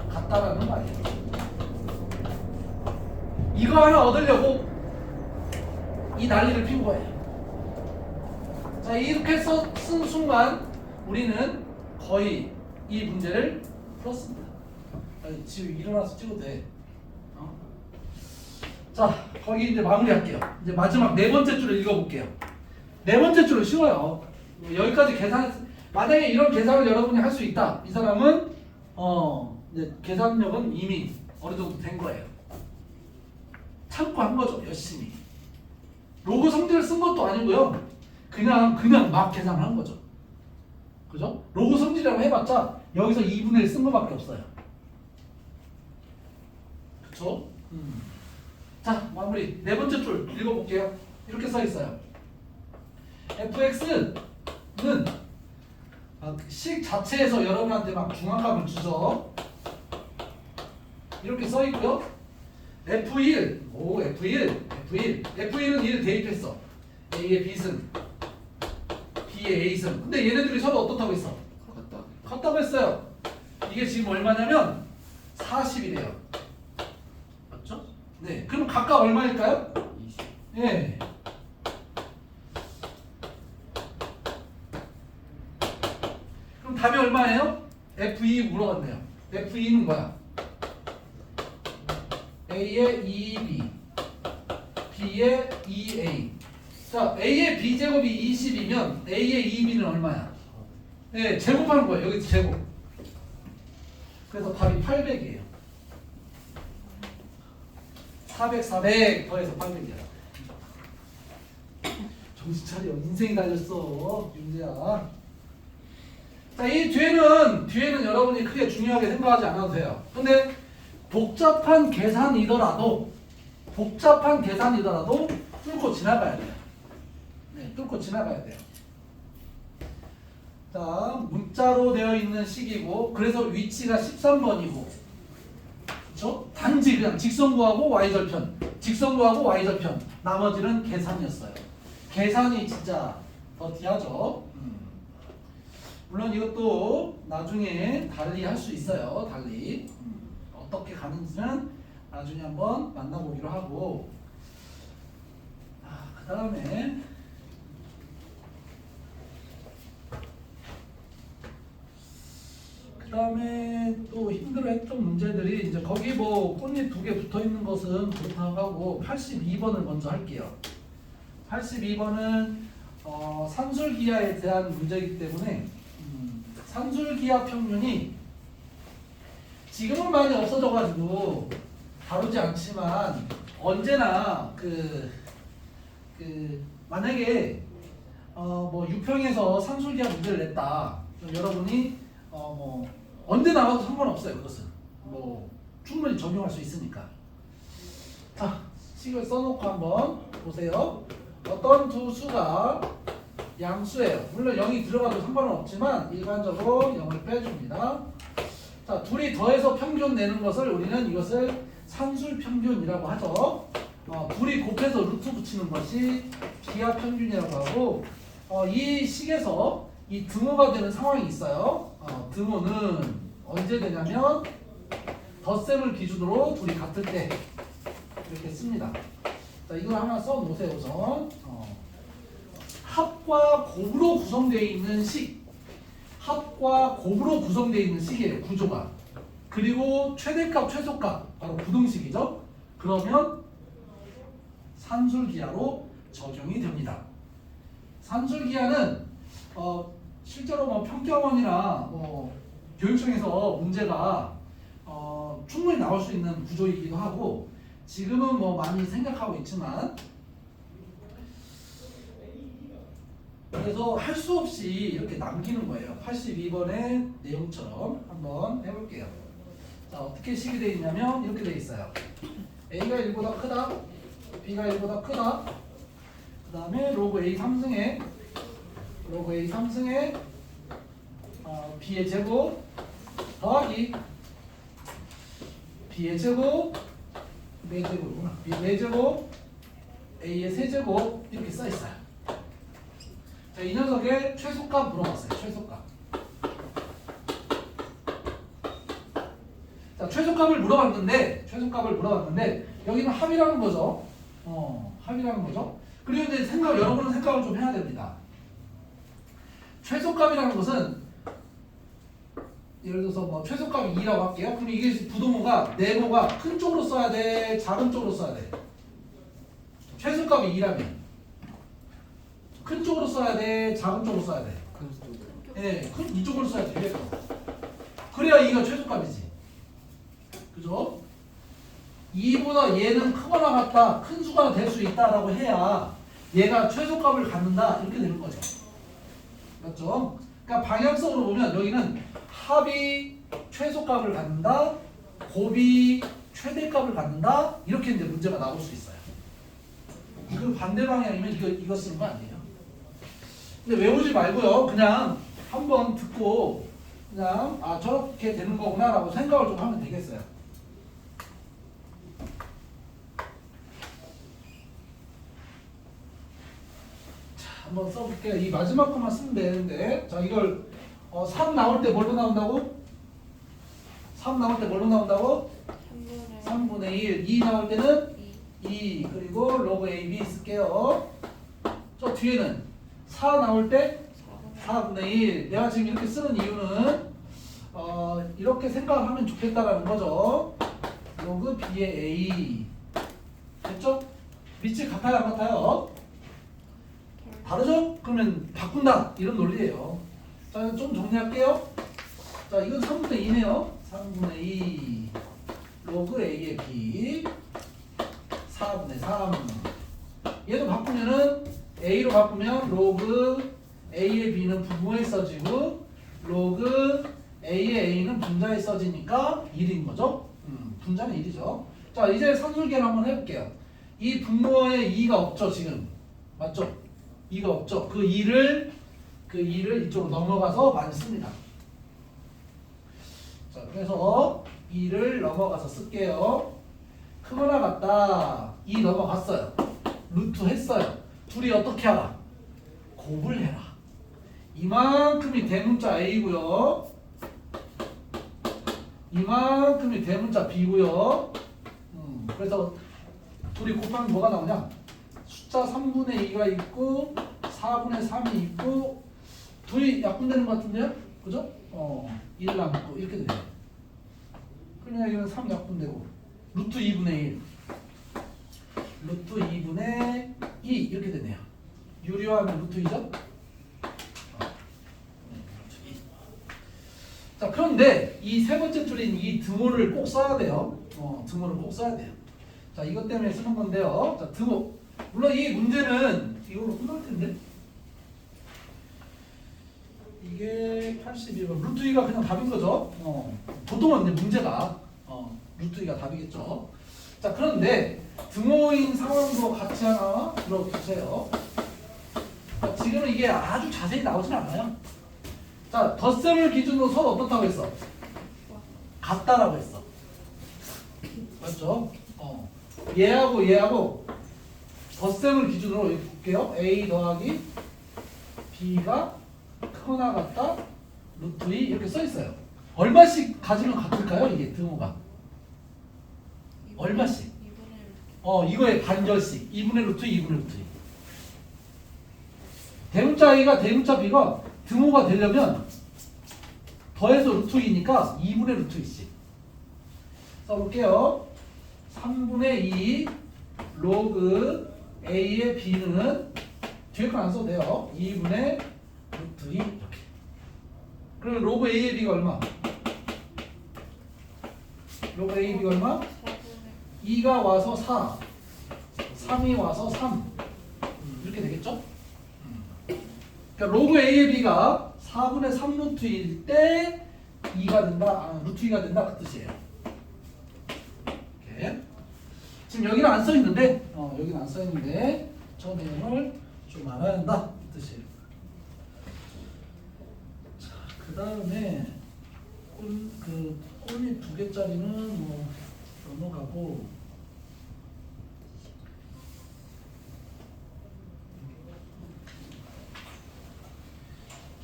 같다라는 말이에요. 이거 하나 얻으려고 이 난리를 피운 거예요. 자, 이렇게 쓴 순간 우리는 거의 이 문제를 풀었습니다. 지금 일어나서 찍어도 돼. 자, 거기 이제 마무리할게요. 이제 마지막 네 번째 줄을 읽어볼게요. 네 번째 줄은 쉬워요. 여기까지 만약에 이런 계산을 여러분이 할 수 있다. 이 사람은 이제 계산력은 이미 어느 정도 된 거예요. 참고 한 거죠, 열심히. 로그 성질을 쓴 것도 아니고요. 그냥 막 계산을 한 거죠. 그죠? 로그 성질이라고 해봤자 여기서 2분의 1 쓴 거밖에 없어요. 그쵸? 자, 마무리. 네 번째 줄 읽어볼게요. 이렇게 써 있어요. fx는 식 자체에서 여러분한테 막 중앙값을 주죠. 이렇게 써 있고요. F1, F1은 1을 대입했어. A의 B승, B의 A승. 근데 얘네들이 서로 어떻다고 했어? 같다고 했어요. 이게 지금 얼마냐면 40이래요. 맞죠? 네. 그럼 각각 얼마일까요? 20. 네. 그럼 답이 얼마예요? F2 물어봤네요. F2는 뭐야? A의 2B, B의 2A. 자, A의 B제곱이 20이면 A의 2B는 얼마야? 네, 제곱하는 거예요. 여기 제곱. 그래서 답이 800이에요. 400 더해서 800이야. 정신 차려. 인생이 달렸어. 윤재야. 자, 이 뒤에는 여러분이 크게 중요하게 생각하지 않아도 돼요. 근데 복잡한 계산이더라도 뚫고 지나가야 돼요. 네, 뚫고 지나가야 돼요. 자, 문자로 되어 있는 식이고, 그래서 위치가 13번이고, 그렇죠? 단지 그냥 직선 구하고 y절편, 직선 구하고 y절편, 나머지는 계산이었어요. 계산이 진짜 더티하죠. 물론 이것도 나중에 달리 할 수 있어요. 달리 어떻게 가는지는 나중에 한번 만나보기로 하고, 그 다음에 또 힘들어했던 문제들이 이제 거기 뭐 꽃잎 2개 붙어 있는 것은 그렇다고 하고 82번을 먼저 할게요. 82번은 산술기하에 대한 문제이기 때문에 산술기하 평균이 지금은 많이 없어져가지고 다루지 않지만 언제나 만약에 뭐 유평에서 산술기하 문제를 냈다. 그럼 여러분이 뭐 언제 나와도 상관없어요. 그것은 뭐 충분히 적용할 수 있으니까. 자, 식을 써놓고 한번 보세요. 어떤 두 수가 양수예요. 물론 0이 들어가도 상관은 없지만 일반적으로 0을 빼줍니다. 자, 둘이 더해서 평균 내는 것을 우리는 이것을 산술평균이라고 하죠. 둘이 곱해서 루트 붙이는 것이 기하평균이라고 하고, 이 식에서 이 등호가 되는 상황이 있어요. 등호는 언제 되냐면 덧셈을 기준으로 둘이 같을 때 이렇게 씁니다. 자, 이걸 하나 써놓으세요. 우선 합과 곱으로 구성되어 있는 식, 합과 곱으로 구성되어 있는 식이에요. 구조가. 그리고 최대값, 최소값 바로 부등식이죠. 그러면 산술기하로 적용이 됩니다. 산술기하는 실제로 뭐 평가원이나 뭐 교육청에서 문제가 충분히 나올 수 있는 구조이기도 하고, 지금은 뭐 많이 생각하고 있지만, 그래서 할 수 없이 이렇게 남기는 거예요. 82번의 내용처럼 한번 해볼게요. 자, 어떻게 식이 되어 있냐면 이렇게 되어 있어요. A가 1보다 크다, B가 1보다 크다, 그 다음에 로그 A 3승에 B의 제곱 더하기 B의 제곱 4제곱이구나. B의 4제곱 A의 세제곱 이렇게 써있어요. 자, 이 녀석의 최소값 물어봤어요. 최소값. 자, 최소값을 물어봤는데 여기는 합이라는 거죠. 합이라는 거죠. 그리고 이제 여러분은 생각을 좀 해야 됩니다. 최소값이라는 것은 예를 들어서 뭐 최소값이 2라고 할게요. 그럼 이게 부등호가 네모가 큰 쪽으로 써야 돼, 작은 쪽으로 써야 돼. 최소값이 2라면 큰 쪽으로 써야 돼, 작은 쪽으로 써야 돼. 예, 큰 이쪽으로 써야 돼. 그래야 2가 최소값이지. 그죠? 2보다 얘는 크거나 같다, 큰 수가 될 수 있다라고 해야 얘가 최소값을 갖는다 이렇게 되는 거죠. 맞죠? 그러니까 방향성으로 보면 여기는 합이 최소값을 갖는다, 곱이 최대값을 갖는다 이렇게 이제 문제가 나올 수 있어요. 이거 반대 방향이면 이거 쓰는 거 아니에요? 근데 외우지 말고요. 그냥 한번 듣고 그냥 저렇게 되는 거구나라고 생각을 좀 하면 되겠어요. 한번 써볼게요. 이 마지막 것만 쓰면 되는데, 자, 이걸 3 나올 때 뭘로 나온다고? 3 나올 때 뭘로 나온다고? 3분의 1. 2 나올 때는 2. 그리고 로그 AB 쓸게요. 저 뒤에는 4 나올 때 4분의 1. 내가 지금 이렇게 쓰는 이유는 이렇게 생각하면 좋겠다라는 거죠. 로그 B의 A. 됐죠? 밑이 같아요, 안 같아요? 다르죠? 그러면 바꾼다 이런 논리예요. 자, 좀 정리할게요. 자, 이건 3분의 2네요. 3분의 2 로그 A의 B 4분의 3. 얘도 바꾸면은 A로 바꾸면 로그 A의 B는 분모에 써지고 로그 A의 A는 분자에 써지니까 1인 거죠. 분자는 1이죠. 자, 이제 산술계를 한번 해볼게요. 이 분모에 2가 없죠, 지금. 맞죠? 2가 없죠. 그 2를 이쪽으로 넘어가서 많이 씁니다. 자, 그래서 2를 넘어가서 쓸게요. 크거나 같다. 2 넘어갔어요. 루트 했어요. 둘이 어떻게 하라? 곱을 해라. 이만큼이 대문자 A고요. 이만큼이 대문자 B고요. 그래서 둘이 곱하면 뭐가 나오냐? 숫자 3분의 2가 있고 4분의 3이 있고 둘이 약분되는 것 같은데요? 그죠? 1 남고 이렇게 돼요. 그러면 여기는 3 약분되고 루트 2분의 1 루트 2분의 2 이렇게 되네요. 유리화하면 루트 2죠? 자, 그런데 이 세 번째 줄인 이 등호를 꼭 써야 돼요. 등호를 꼭 써야 돼요. 자, 이것 때문에 쓰는 건데요. 자, 등호. 물론 이 문제는 이걸로 끝날 텐데. 이게 82번. 루트 2가 그냥 답인 거죠. 보통은 근데 문제가 루트 2가 답이겠죠. 자, 그런데 등호인 상황도 같이 하나 들어주세요. 자, 지금은 이게 아주 자세히 나오진 않아요. 자, 덧셈을 기준으로 서로 어떻다고 했어? 같다라고 했어. 맞죠? 얘하고 덧셈을 기준으로 이렇게 볼게요. A 더하기 B가 크거나 같다 루트 2 이렇게 써 있어요. 얼마씩 가지면 같을까요? 이게 등호가 얼마씩? 이거의 반절씩 2분의 루트 2분의 루트 2. 대문자 A가 대문자 B가 등호가 되려면 더해서 루트 2니까 2분의 루트 2씩 써볼게요. 3분의 2 로그 A의 B는 뒤에 건 안 써도 돼요. 2분의 루트 2 이렇게. 그러면 로그 A의 B가 얼마? 로그 A의 B가 얼마? 2가 와서 4 3이 와서 3 이렇게 되겠죠? 그러니까 로그 A의 B가 4분의 3 루트일 때 2가 된다, 루트 2가 된다 그 뜻이에요. 이렇게. 지금 여기는 안 써있는데, 여기는 안 써있는데 저 내용을 좀 알아야 한다 그 뜻이에요. 자, 그 다음에 꼴립 2개짜리는 뭐 넘어가고.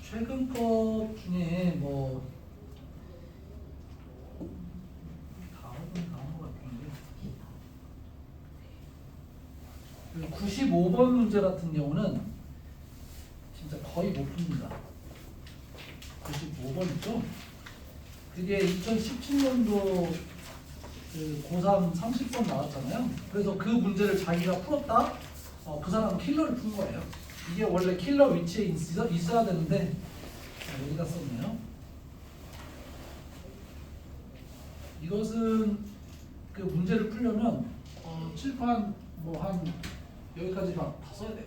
최근 것 중에 뭐 다음은 나온 것 같은데 95번 문제 같은 경우는 진짜 거의 못 풉니다. 95번 있죠? 그게 2017년도 그 고3 30번 나왔잖아요. 그래서 그 문제를 자기가 풀었다? 그 사람은 킬러를 푼 거예요. 이게 원래 킬러 위치에 있어야 되는데 여기다 썼네요. 이것은 그 문제를 풀려면 칠판 뭐 한 여기까지 다 써야 돼요.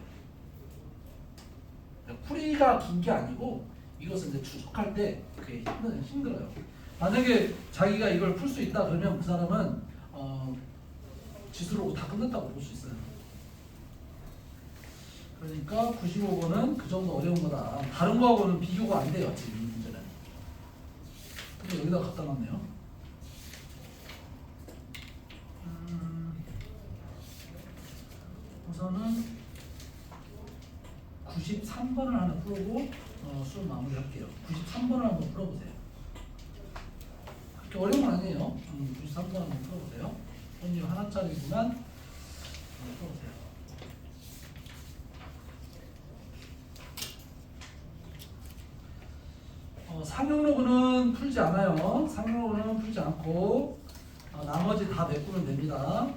풀이가 긴 게 아니고 이것은 이제 추적할 때 그게 힘들어요. 만약에 자기가 이걸 풀 수 있다 그러면 그 사람은 지수로 다 끝났다고 볼 수 있어요. 그러니까 95번은 그 정도 어려운 거다. 다른 거하고는 비교가 안 돼요, 지금 이 문제는. 근데 여기다 갖다 놨네요. 우선은 93번을 하나 풀고 수업 마무리할게요. 93번을 한번 풀어보세요. 그렇게 어려운 건 아니에요. 93번 한번 풀어보세요. 본인 하나짜리지만 한번 풀어보세요. 상용로그는 풀지 않아요. 상용로그는 풀지 않고 나머지 다 메꾸면 됩니다.